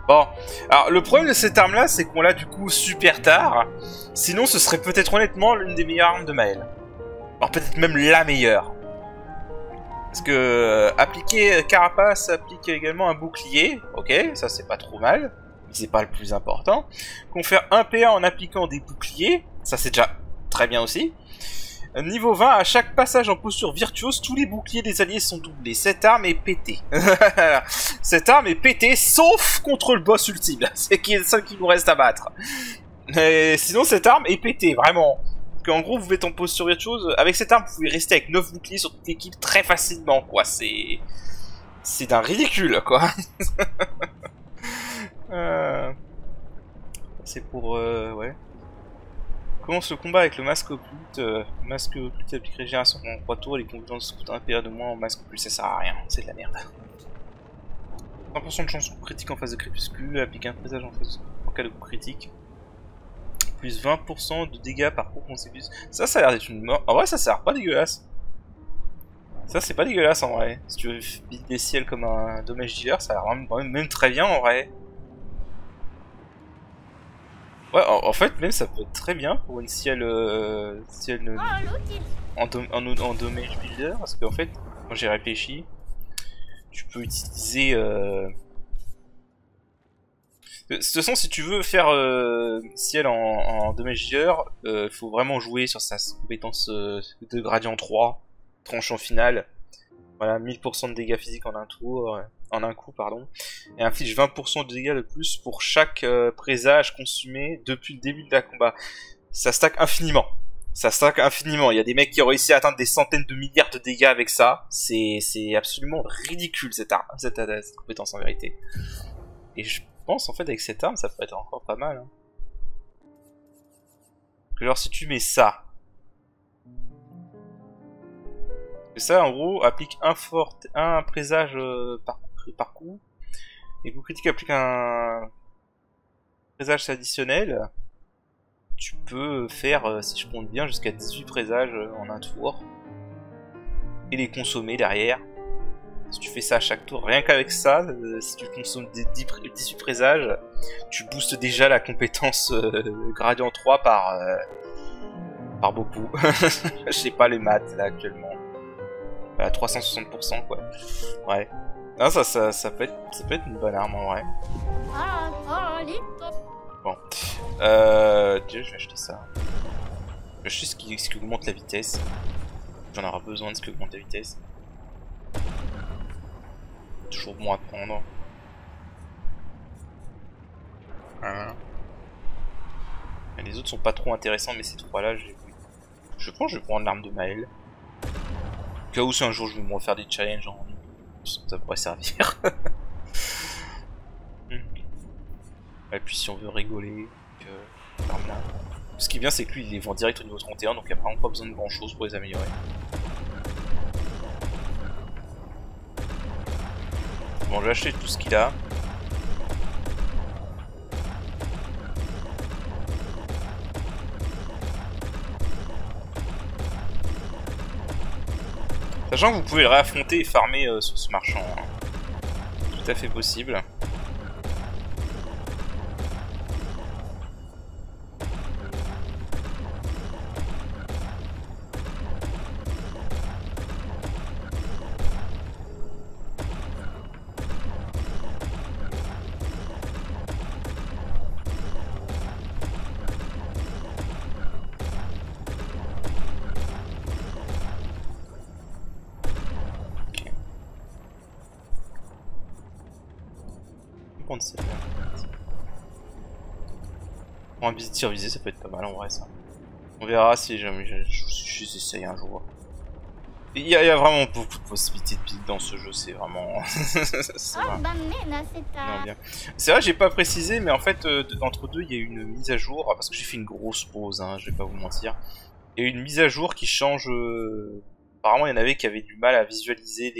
Bon, alors le problème de cette arme là c'est qu'on l'a du coup super tard. Sinon ce serait peut-être honnêtement l'une des meilleures armes de Maël. Alors peut-être même la meilleure. Parce que appliquer carapace applique également un bouclier. Ok, ça c'est pas trop mal. Mais c'est pas le plus important. Confère 1 PA en appliquant des boucliers. Ça c'est déjà très bien aussi. Niveau 20, à chaque passage en posture virtuose, tous les boucliers des alliés sont doublés. Cette arme est pétée. Cette arme est pétée, sauf contre le boss ultime. C'est le seul qui nous reste à battre. Mais sinon, cette arme est pétée, vraiment. En gros, vous êtes en posture virtuose. Avec cette arme, vous pouvez rester avec 9 boucliers sur toute l'équipe très facilement, quoi. C'est d'un ridicule, quoi. C'est pour... ouais. Commence le combat avec le masque occulte. Masque occulte applique régénération en 3 tours. Les compétences coûtent 1 PA de moins en masque occulte. Ça sert à rien, c'est de la merde. 100% de chance critique en phase de crépuscule. Applique un présage en cas de coup critique. Plus 20% de dégâts par coup consécutif. Ça a l'air d'être une mort. En vrai, ça sert pas dégueulasse. Ça, c'est pas dégueulasse en vrai. Si tu veux build des ciels comme un dommage dealer, ça a l'air même très bien en vrai. Ouais, en fait, même ça peut être très bien pour une ciel en dommage builder, parce qu'en fait, quand j'ai réfléchi, tu peux utiliser. De toute façon, si tu veux faire ciel en dommage dealer, faut vraiment jouer sur sa compétence de gradient 3, tranchant finale. Voilà, 1000% de dégâts physiques en un tour. En un coup, pardon, et inflige 20% de dégâts de plus pour chaque présage consumé depuis le début de la combat. Ça stack infiniment. Ça stack infiniment. Il y a des mecs qui ont réussi à atteindre des centaines de milliards de dégâts avec ça. C'est absolument ridicule cette arme, cette compétence en vérité. Et je pense en fait avec cette arme, ça peut être encore pas mal. Hein. Genre si tu mets ça. Et ça en gros applique un présage par coup, et coup critique applique un présage additionnel. Tu peux faire, si je compte bien, jusqu'à 18 présages en un tour et les consommer derrière. Si tu fais ça à chaque tour, rien qu'avec ça, si tu consommes 18 présages, tu boostes déjà la compétence gradient 3 par beaucoup. Je sais pas les maths là actuellement. À 360% quoi. Ouais. Non, ça peut être une bonne arme en vrai. Bon. Déjà, je vais acheter ça. Je sais ce qui augmente la vitesse. J'en aurai besoin de ce qui augmente la vitesse. Toujours bon à prendre. Hein. Les autres sont pas trop intéressants, mais ces trois-là, je pense que je vais prendre l'arme de Maël. Au cas où si un jour je vais me refaire des challenges en ligne, ça pourrait servir. Et puis si on veut rigoler, ce qui est bien c'est que lui il les vend direct au niveau 31, donc il n'y a vraiment pas besoin de grand chose pour les améliorer. Bon, je vais acheter tout ce qu'il a. Sachant que vous pouvez le réaffronter et farmer sur ce marchand. Hein. Tout à fait possible. Pour un tir visé, ça peut être pas mal en vrai ça. On verra si jamais j'essaye un jour. Il y a vraiment beaucoup de possibilités de build dans ce jeu, c'est vraiment... c'est vrai, j'ai pas précisé, mais en fait, entre deux, il y a eu une mise à jour, parce que j'ai fait une grosse pause, hein, je vais pas vous mentir. Il y a eu une mise à jour qui change... Apparemment, il y en avait qui avaient du mal à visualiser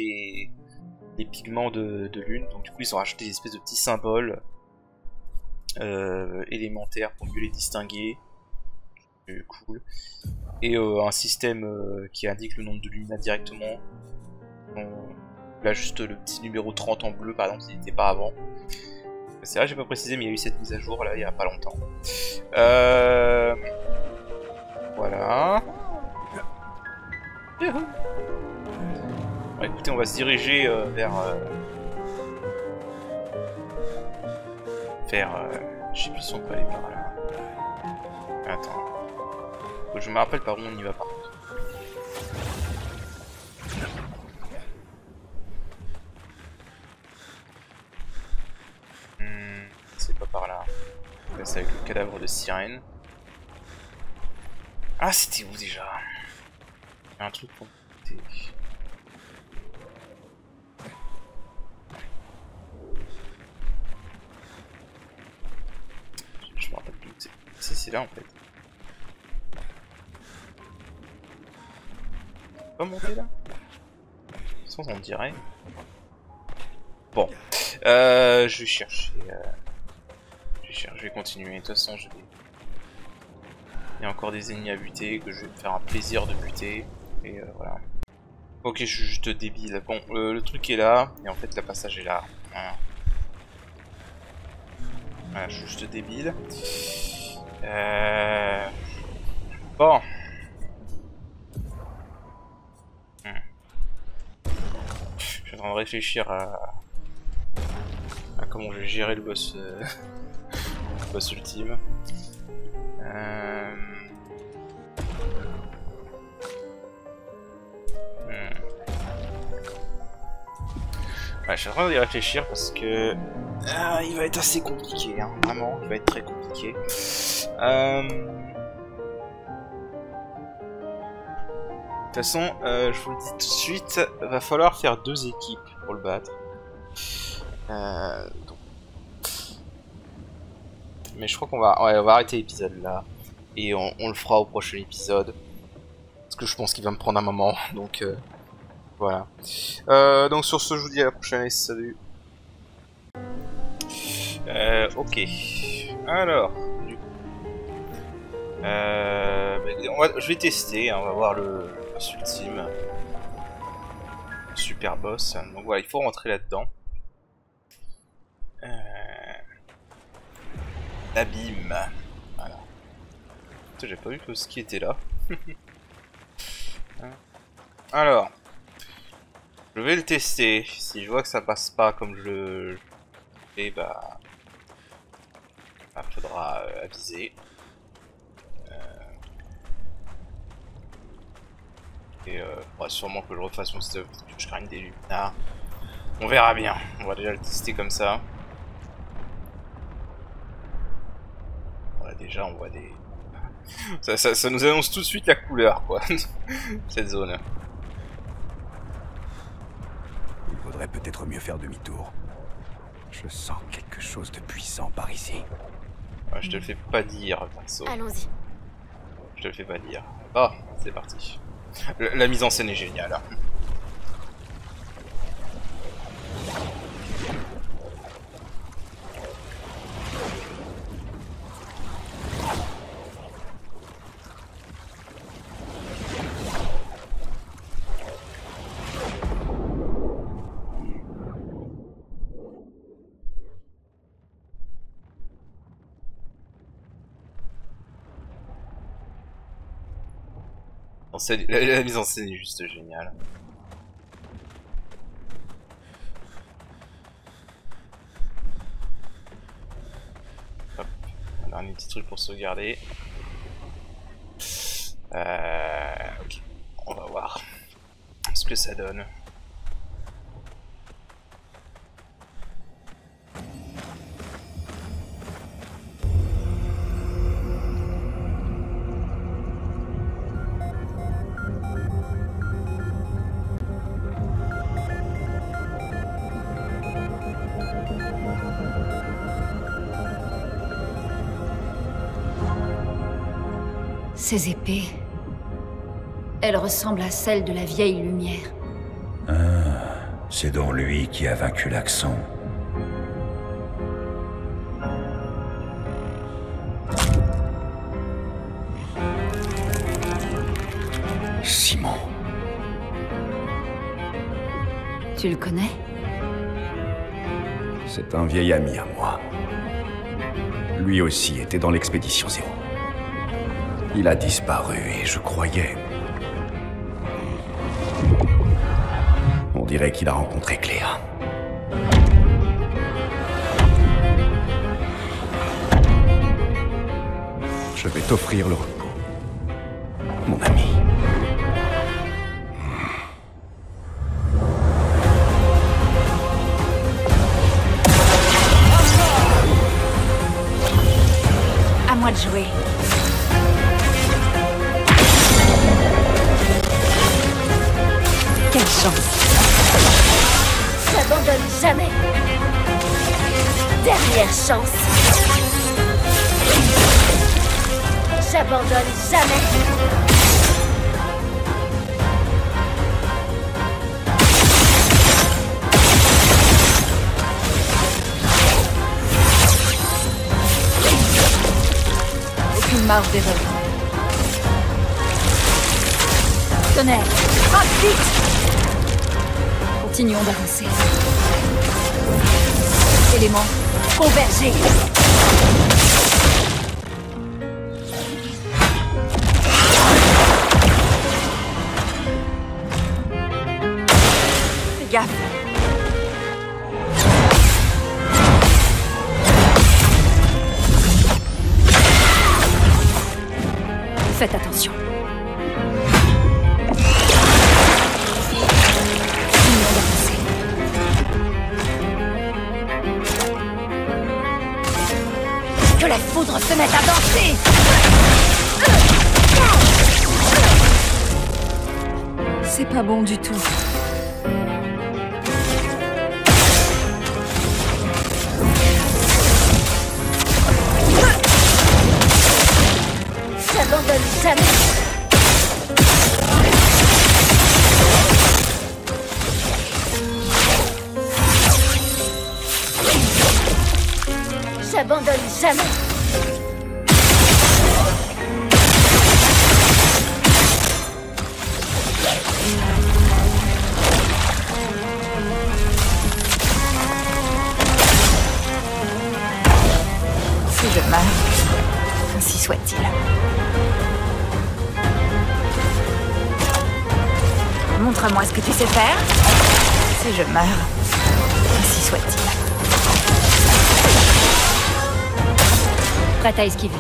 les pigments de lune, donc du coup, ils ont rajouté des espèces de petits symboles élémentaires pour mieux les distinguer. Cool. Et un système qui indique le nombre de lumières directement. Là juste le petit numéro 30 en bleu par exemple, il n'était pas avant. C'est vrai, j'ai pas précisé, mais il y a eu cette mise à jour là il y a pas longtemps. Voilà. Bon, écoutez, on va se diriger vers je sais plus si on peut aller par là. Attends. Je me rappelle par où on y va par contre. C'est pas par là. Là c'est avec le cadavre de sirène. Ah c'était où déjà? Il y a un truc pour... Je me rappelle plus. Si c'est là en fait. Pas monter là? Sans on dirait. Bon. Je vais chercher. Je vais continuer. De toute façon, il y a encore des ennemis à buter que je vais me faire un plaisir de buter. Et voilà. Ok, je suis juste débile. Bon, le truc est là. Et en fait, le passage est là. Voilà. Voilà, je suis juste débile. Bon. Je suis en train de réfléchir à comment je vais gérer le boss, le boss ultime. Ouais, je suis en train d'y réfléchir parce que il va être assez compliqué, hein, vraiment, il va être très compliqué. De toute façon, je vous le dis tout de suite, va falloir faire 2 équipes pour le battre. Donc... Mais je crois qu'on va, on va arrêter l'épisode là. Et on le fera au prochain épisode. Parce que je pense qu'il va me prendre un moment. Donc voilà. Donc sur ce, je vous dis à la prochaine. Salut. Ok. Alors. Du coup. Je vais tester. Hein, on va voir le boss ultime. Super boss. Donc voilà, il faut rentrer là-dedans. L'abîme. Voilà. J'ai pas vu que ce qui était là. Alors. Je vais le tester. Si je vois que ça passe pas comme je le fais, bah faudra aviser. Et faudra sûrement que je refasse mon stuff parce que je craigne des luminards. On verra bien. On va déjà le tester comme ça. Voilà, déjà on voit des... ça nous annonce tout de suite la couleur, quoi. Cette zone. Il faudrait peut-être mieux faire demi-tour. Je sens quelque chose de puissant par ici. Ouais, je te le fais pas dire, perso. Allons-y. Je te le fais pas dire. Ah, c'est parti. La mise en scène est géniale. Hein. La mise en scène est juste géniale. Hop, un dernier petit truc pour sauvegarder. Ok, on va voir ce que ça donne. Ces épées, elles ressemblent à celles de la vieille lumière. C'est donc lui qui a vaincu l'accent. Simon. Tu le connais? C'est un vieil ami à moi. Lui aussi était dans l'expédition Zéro. Il a disparu et je croyais... On dirait qu'il a rencontré Cléa. Je vais t'offrir le repos, mon ami. À moi de jouer. Quelle chance! J'abandonne jamais. Dernière chance. J'abandonne jamais. Aucune marge d'erreur. Tonnerre! Frappe vite! Continuons d'avancer. Éléments, convergez! Fais gaffe! Faites attention. Continuons d'avancer. Que la foudre se mette à danser! C'est pas bon du tout. J'abandonne jamais. J'abandonne jamais. Si je meurs, ainsi soit-il. Montre-moi ce que tu sais faire. Si je meurs, ainsi soit-il. Prête à esquiver.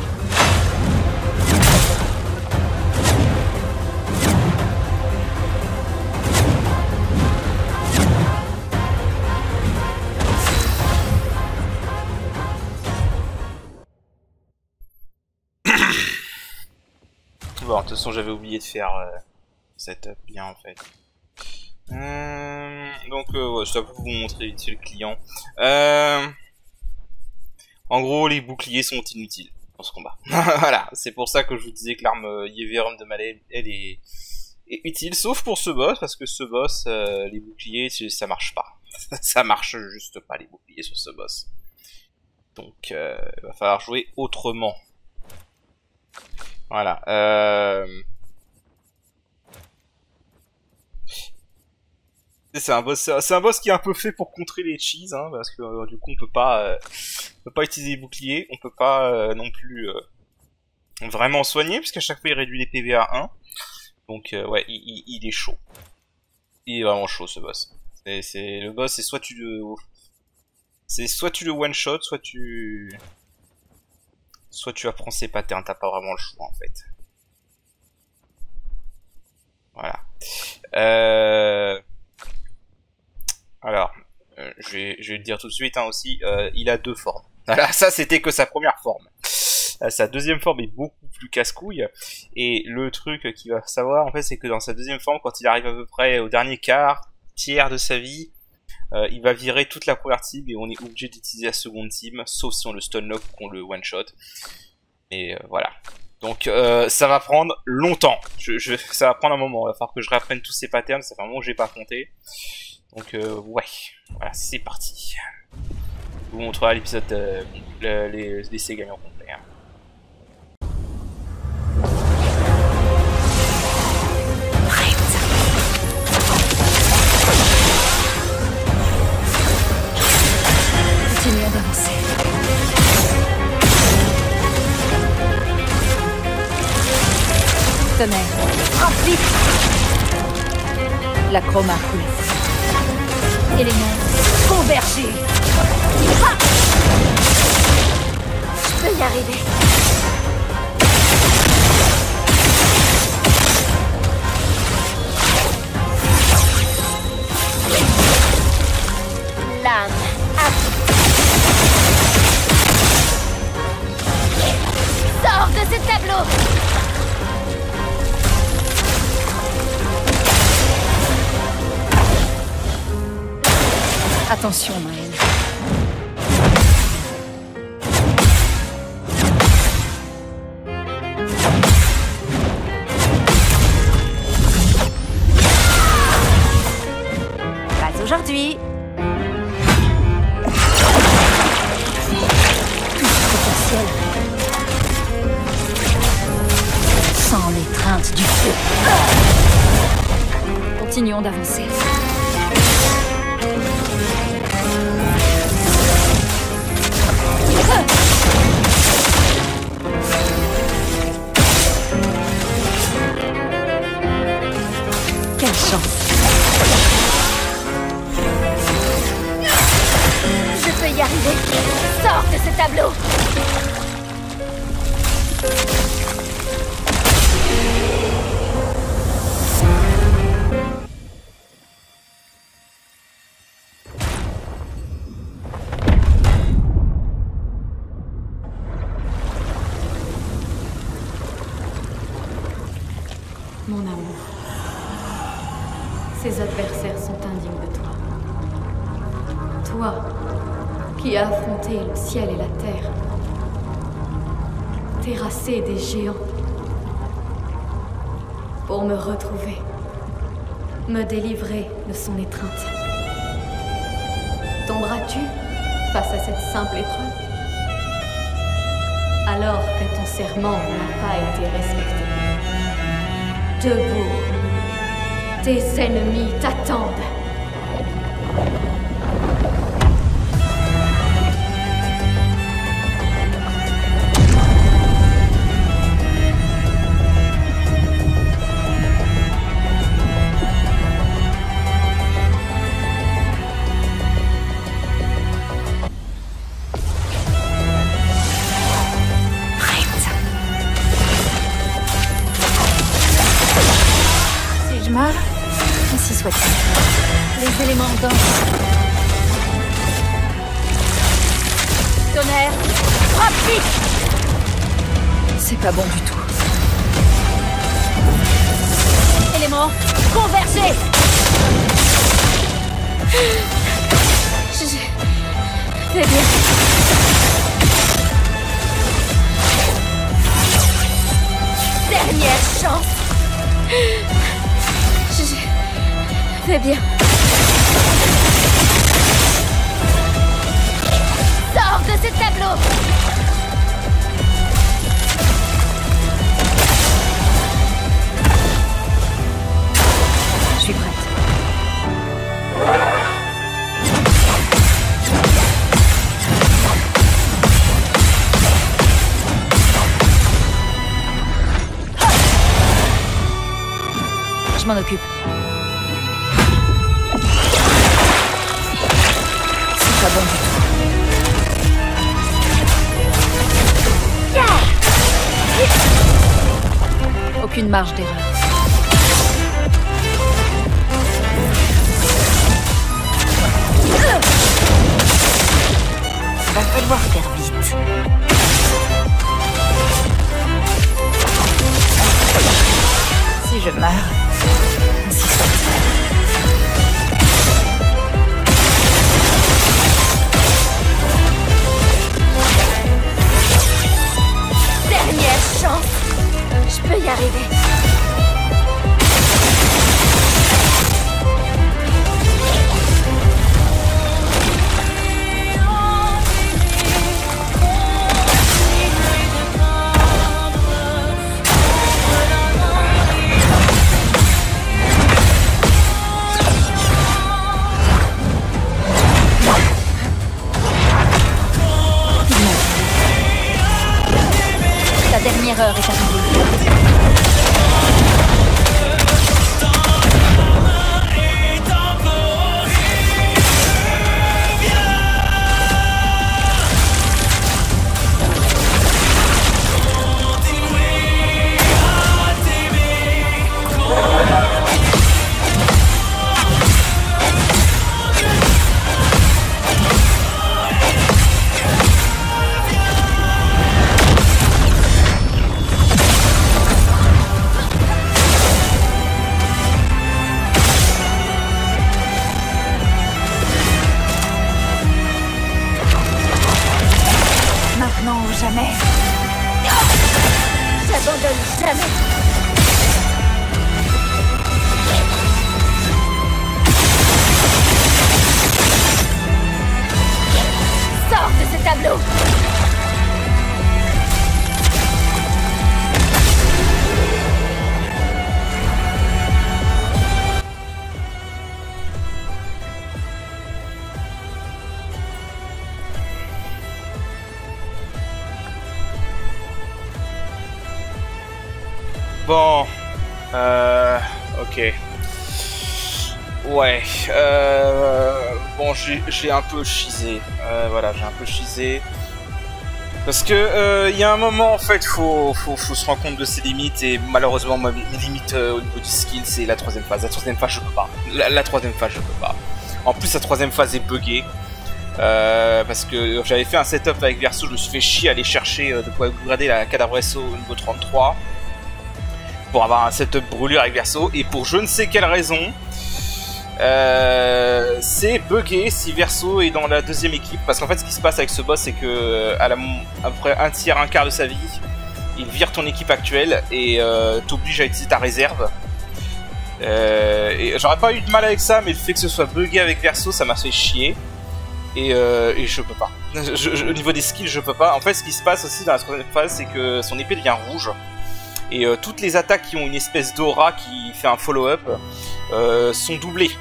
Bon, de toute façon, j'avais oublié de faire setup bien en fait. Donc, ouais, ça peut vous montrer vite fait le client. En gros, les boucliers sont inutiles dans ce combat. Voilà, c'est pour ça que je vous disais que l'arme Yeverum de Malay, elle est utile, sauf pour ce boss, parce que ce boss, les boucliers, ça marche pas. Ça marche juste pas, les boucliers sur ce boss. Donc, il va falloir jouer autrement. Voilà. C'est un boss qui est un peu fait pour contrer les cheese, hein, parce que du coup on peut pas utiliser les boucliers, on peut pas non plus vraiment soigner, puisqu'à chaque fois il réduit les PV à 1. Donc ouais, il est chaud. Il est vraiment chaud ce boss. Le boss, c'est soit tu le one shot, soit tu apprends ses patterns, t'as pas vraiment le choix en fait. Voilà. Alors, je vais le dire tout de suite hein, aussi, il a 2 formes. Voilà, ça c'était que sa première forme. Sa deuxième forme est beaucoup plus casse-couille, et le truc qu'il va savoir en fait, c'est que dans sa deuxième forme, quand il arrive à peu près au dernier tiers de sa vie, il va virer toute la première team et on est obligé d'utiliser la seconde team, sauf si on le stunlock ou qu'on le one shot. Et voilà. Donc ça va prendre longtemps. Ça va prendre un moment. Il va falloir que je réapprenne tous ces patterns. Ça fait un moment que j'ai pas affronté. Donc ouais, voilà, c'est parti. Je vous montrerai l'épisode les essais gagnants complets. Hein. Continuons d'avancer. Tonnerre. Frappe vite. La chroma coule. Élément convergé. Ah, Je peux y arriver. Lame. Sors de ce tableau. Attention, Maëlle. Pas aujourd'hui. Potentiel. Sans l'étreinte du feu. Continuons d'avancer. Quelle chance! Je peux y arriver. Sors de ce tableau. Mon amour, ces adversaires sont indignes de toi. Toi, qui as affronté le ciel et la terre, terrassé des géants, pour me retrouver, me délivrer de son étreinte. Tomberas-tu face à cette simple épreuve? Alors que ton serment n'a pas été respecté. Debout, tes ennemis t'attendent. Ainsi soit-il. Les éléments dansent. Tonnerre, frappe vite. C'est pas bon du tout. Éléments convergés. Je vais bien. Dernière chance. Je vais bien. Sors de ce tableau. Je suis prête. Je m'en occupe. C'est pas bon du tout. Aucune marge d'erreur. Va falloir faire vite. Si je meurs, ainsi soit-il. Dernière chance. Je peux y arriver. Ta dernière heure est arrivée. Maintenant ou jamais. J'abandonne jamais. Sors de ce tableau. Bon, ok. Ouais, bon, j'ai un peu chisé. Voilà, j'ai un peu chisé. Parce que il y a un moment, en fait, faut se rendre compte de ses limites. Et malheureusement, mes limites au niveau du skill, c'est la troisième phase. La troisième phase, je peux pas. La troisième phase, je peux pas. En plus, la troisième phase est buggée. Parce que j'avais fait un setup avec Verso, je me suis fait chier à aller chercher de quoi upgrader la Cadabresso au niveau 33. Pour avoir un setup brûlure avec Verso, et pour je ne sais quelle raison, c'est buggé si Verso est dans la deuxième équipe, parce qu'en fait ce qui se passe avec ce boss c'est que après un tiers, un quart de sa vie, il vire ton équipe actuelle et t'oblige à utiliser ta réserve. Et j'aurais pas eu de mal avec ça, mais le fait que ce soit buggé avec Verso, ça m'a fait chier. Et je peux pas. Au niveau des skills, je peux pas. En fait, ce qui se passe aussi dans la troisième phase, c'est que son épée devient rouge. Et toutes les attaques qui ont une espèce d'aura qui fait un follow-up sont doublées.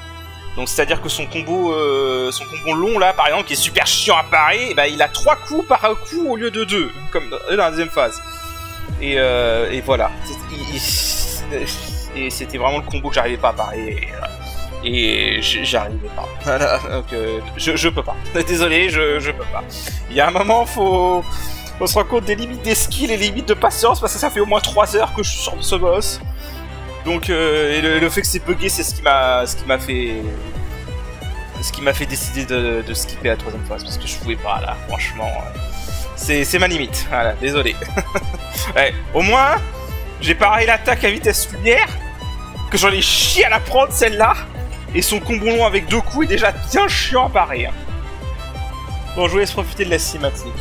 Donc c'est-à-dire que son combo long là, par exemple, qui est super chiant à parer, bah, il a 3 coups par coup au lieu de 2, comme dans la deuxième phase. Et voilà. Et c'était vraiment le combo que j'arrivais pas à parer. Et j'arrivais pas. Voilà, donc je peux pas. Désolé, je peux pas. Il y a un moment, faut se rendre compte des limites des skills et des limites de patience, parce que ça fait au moins 3 heures que je suis sur ce boss. Donc et le fait que c'est bugué, c'est ce qui m'a fait décider de skipper la troisième phase, parce que je pouvais pas là, franchement. C'est ma limite. Voilà, désolé. Ouais, au moins, j'ai pareil l'attaque à vitesse lumière, que j'en ai chié à la prendre celle-là. Et son combo long avec 2 coups est déjà bien chiant à parer. Bon, je vous laisse profiter de la cinématique.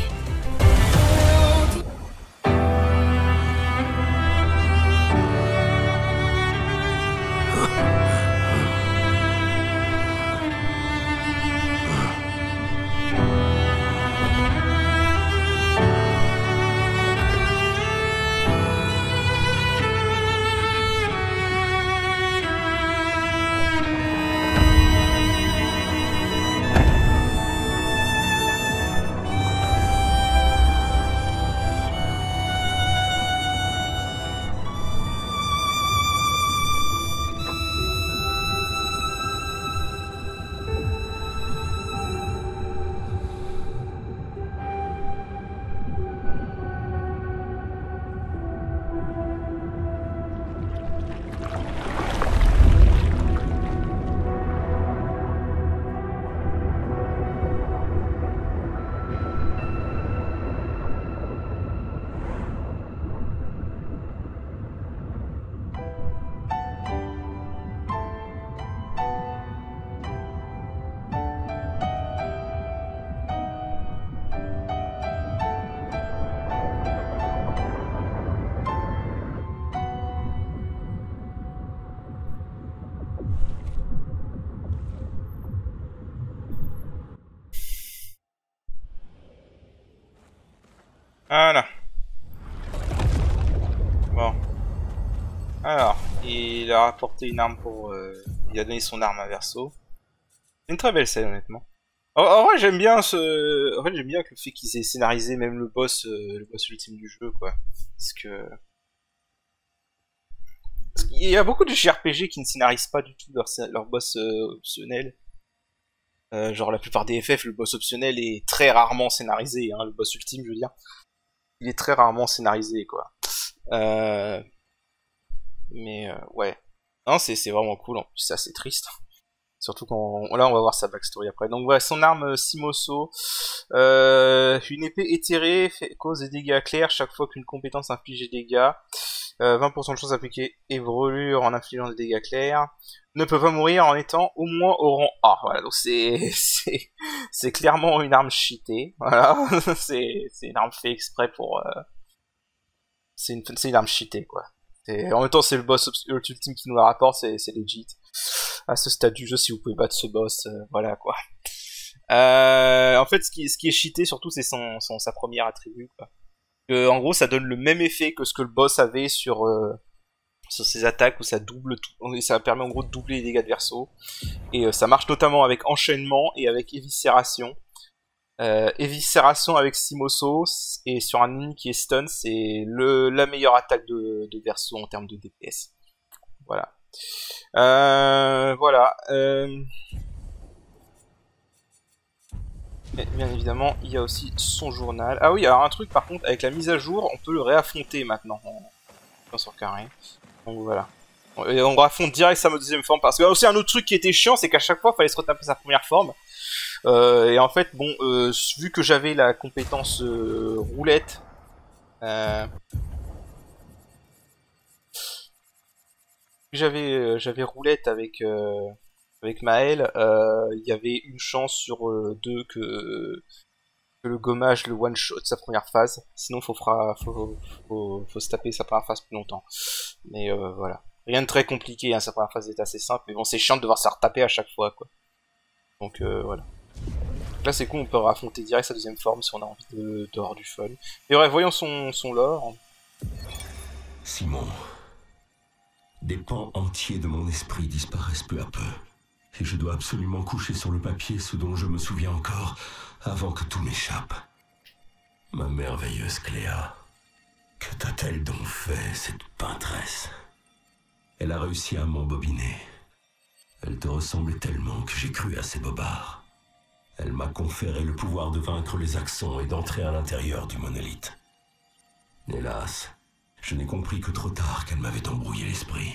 Voilà. Bon. Alors, il a rapporté une arme pour... il a donné son arme à Verso. C'est une très belle scène, honnêtement. En vrai, j'aime bien ce... En fait, j'aime bien que le fait qu'ils aient scénarisé même le boss ultime du jeu, quoi. Parce que... Il y a beaucoup de JRPG qui ne scénarisent pas du tout leur boss optionnel. Genre, la plupart des FF, le boss optionnel est très rarement scénarisé, hein, le boss ultime, je veux dire. Il est très rarement scénarisé, quoi. Mais ouais. Non, c'est vraiment cool, en plus c'est assez triste. Surtout quand... Là, on va voir sa backstory après. Donc voilà, son arme Simoso. Une épée éthérée cause des dégâts clairs chaque fois qu'une compétence inflige des dégâts. 20% de chance d'appliquer évrelure en infligeant des dégâts clairs. Ne peut pas mourir en étant au moins au rang A. Voilà, donc c'est clairement une arme cheatée. Voilà, c'est une arme fait exprès pour... C'est une arme cheatée, quoi. En même temps, c'est le boss ultime qui nous la rapporte, c'est legit. À ce stade du jeu, si vous pouvez battre ce boss, voilà, quoi. En fait, ce qui est cheaté, surtout, c'est sa première attribut, quoi. En gros, ça donne le même effet que ce que le boss avait sur ses attaques, où ça double tout, et ça permet en gros de doubler les dégâts de Verso. Et ça marche notamment avec enchaînement et avec éviscération. Éviscération avec Simoso, et sur un ennemi qui est stun, c'est la meilleure attaque de Verso en termes de DPS. Voilà. Voilà. Et bien évidemment, il y a aussi son journal. Ah oui, alors un truc par contre, avec la mise à jour, on peut le réaffronter maintenant sur carré. Donc voilà. Et on réaffronte direct sa deuxième forme, parce que aussi un autre truc qui était chiant, c'est qu'à chaque fois, il fallait se retaper sa première forme. Et en fait, bon, vu que j'avais la compétence roulette, j'avais roulette avec Maël, il y avait une chance sur 2 que le gommage le one shot sa première phase. Sinon, faut se taper sa première phase plus longtemps. Mais voilà, rien de très compliqué, hein, sa première phase est assez simple, mais bon, c'est chiant de devoir se retaper à chaque fois, quoi. Donc voilà. Là c'est cool, on peut affronter direct sa deuxième forme si on a envie d'avoir du fun. Et ouais, voyons son lore. Simon, des pans entiers de mon esprit disparaissent peu à peu. Et je dois absolument coucher sur le papier ce dont je me souviens encore, avant que tout m'échappe. Ma merveilleuse Cléa, que t'a-t-elle donc fait, cette peintresse? Elle a réussi à m'embobiner. Elle te ressemblait tellement que j'ai cru à ses bobards. Elle m'a conféré le pouvoir de vaincre les accents et d'entrer à l'intérieur du monolithe. Hélas, je n'ai compris que trop tard qu'elle m'avait embrouillé l'esprit.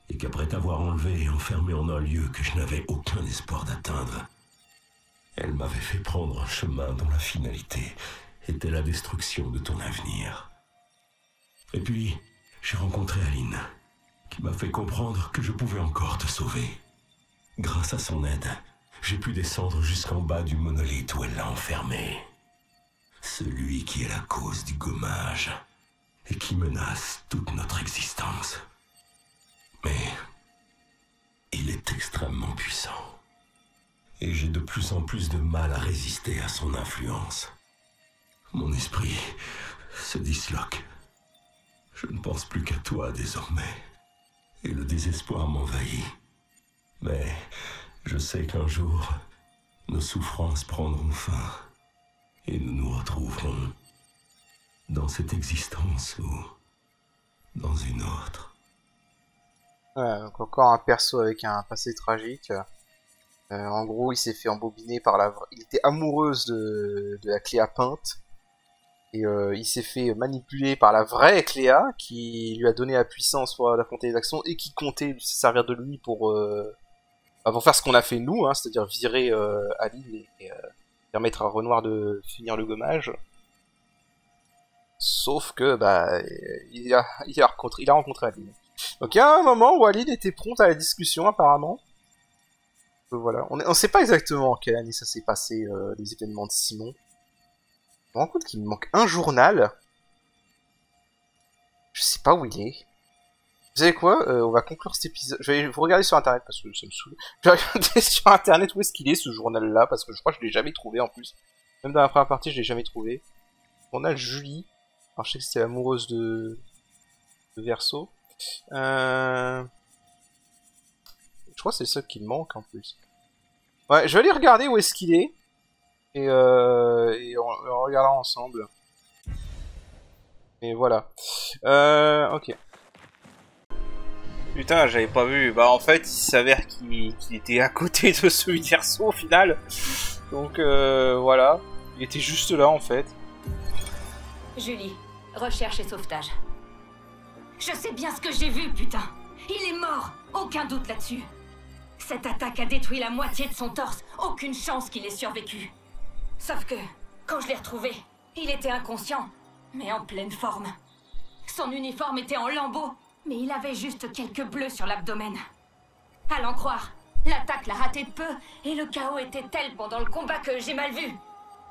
Et qu'après t'avoir enlevé et enfermé en un lieu que je n'avais aucun espoir d'atteindre, elle m'avait fait prendre un chemin dont la finalité était la destruction de ton avenir. Et puis, j'ai rencontré Aline, qui m'a fait comprendre que je pouvais encore te sauver. Grâce à son aide, j'ai pu descendre jusqu'en bas du monolithe où elle l'a enfermé. Celui qui est la cause du gommage et qui menace toute notre existence. Mais il est extrêmement puissant. Et j'ai de plus en plus de mal à résister à son influence. Mon esprit se disloque. Je ne pense plus qu'à toi désormais. Et le désespoir m'envahit. Mais je sais qu'un jour, nos souffrances prendront fin. Et nous nous retrouverons dans cette existence ou dans une autre. Donc encore un perso avec un passé tragique. En gros, il s'est fait embobiner par la... Il était amoureuse de la Cléa peinte. Et il s'est fait manipuler par la vraie Cléa, qui lui a donné la puissance pour affronter les actions, et qui comptait se servir de lui pour faire ce qu'on a fait nous, hein, c'est-à-dire virer Aline et permettre à Renoir de finir le gommage. Sauf que, bah, il a rencontré Aline. Donc il y a un moment où Aline était prompte à la discussion, apparemment. Voilà. On sait pas exactement en quelle année ça s'est passé, les événements de Simon. Je me rends compte qu'il me manque un journal. Je sais pas où il est. Vous savez quoi, on va conclure cet épisode. Je vais vous regarder sur internet parce que ça me saoule. Je vais regarder sur internet où est-ce qu'il est ce journal-là, parce que je crois que je l'ai jamais trouvé en plus. Même dans la première partie, je l'ai jamais trouvé. Journal Julie. Alors je sais que c'était amoureuse de Verso. Je crois que c'est le seul qui me manque en plus. Ouais, je vais aller regarder où est-ce qu'il est. Et on regardera ensemble. Et voilà. Ok. Putain, j'avais pas vu. Bah en fait, il s'avère qu'il était à côté de celui de Verso au final. Donc voilà. Il était juste là en fait. Julie, recherche et sauvetage. Je sais bien ce que j'ai vu, putain. Il est mort, aucun doute là-dessus. Cette attaque a détruit la moitié de son torse. Aucune chance qu'il ait survécu. Sauf que, quand je l'ai retrouvé, il était inconscient, mais en pleine forme. Son uniforme était en lambeaux, mais il avait juste quelques bleus sur l'abdomen. À l'en croire, l'attaque l'a raté de peu, et le chaos était tel pendant le combat que j'ai mal vu.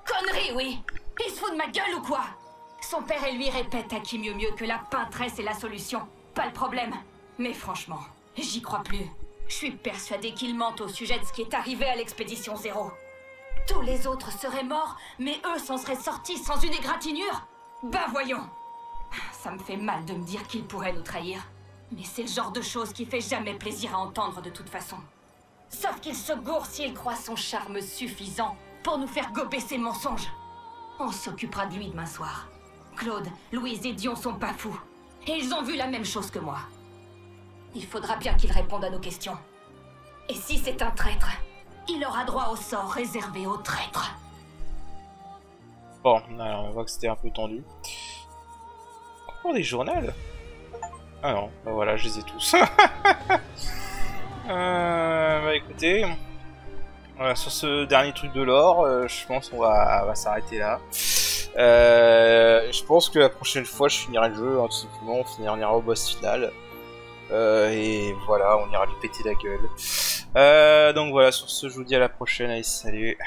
Connerie, oui. Il se fout de ma gueule ou quoi? Son père et lui répètent à qui mieux que la peintresse est la solution, pas le problème. Mais franchement, j'y crois plus. Je suis persuadée qu'il ment au sujet de ce qui est arrivé à l'expédition 0. Tous les autres seraient morts, mais eux s'en seraient sortis sans une égratignure? Ben voyons. Ça me fait mal de me dire qu'ils pourraient nous trahir. Mais c'est le genre de choses qui fait jamais plaisir à entendre de toute façon. Sauf qu'il se gourre s'il croit son charme suffisant pour nous faire gober ses mensonges. On s'occupera de lui demain soir. Claude, Louise et Dion sont pas fous. Et ils ont vu la même chose que moi. Il faudra bien qu'il réponde à nos questions. Et si c'est un traître, il aura droit au sort réservé aux traîtres. Bon, alors on voit que c'était un peu tendu. Encore des journaux? Ah non, bah voilà, je les ai tous. Bah écoutez, voilà, sur ce dernier truc de l'or, je pense qu'on va s'arrêter là. Je pense que la prochaine fois, je finirai le jeu, hein, tout simplement, on ira au boss final. Et voilà, on ira lui péter la gueule. Donc voilà, sur ce, je vous dis à la prochaine, allez, salut.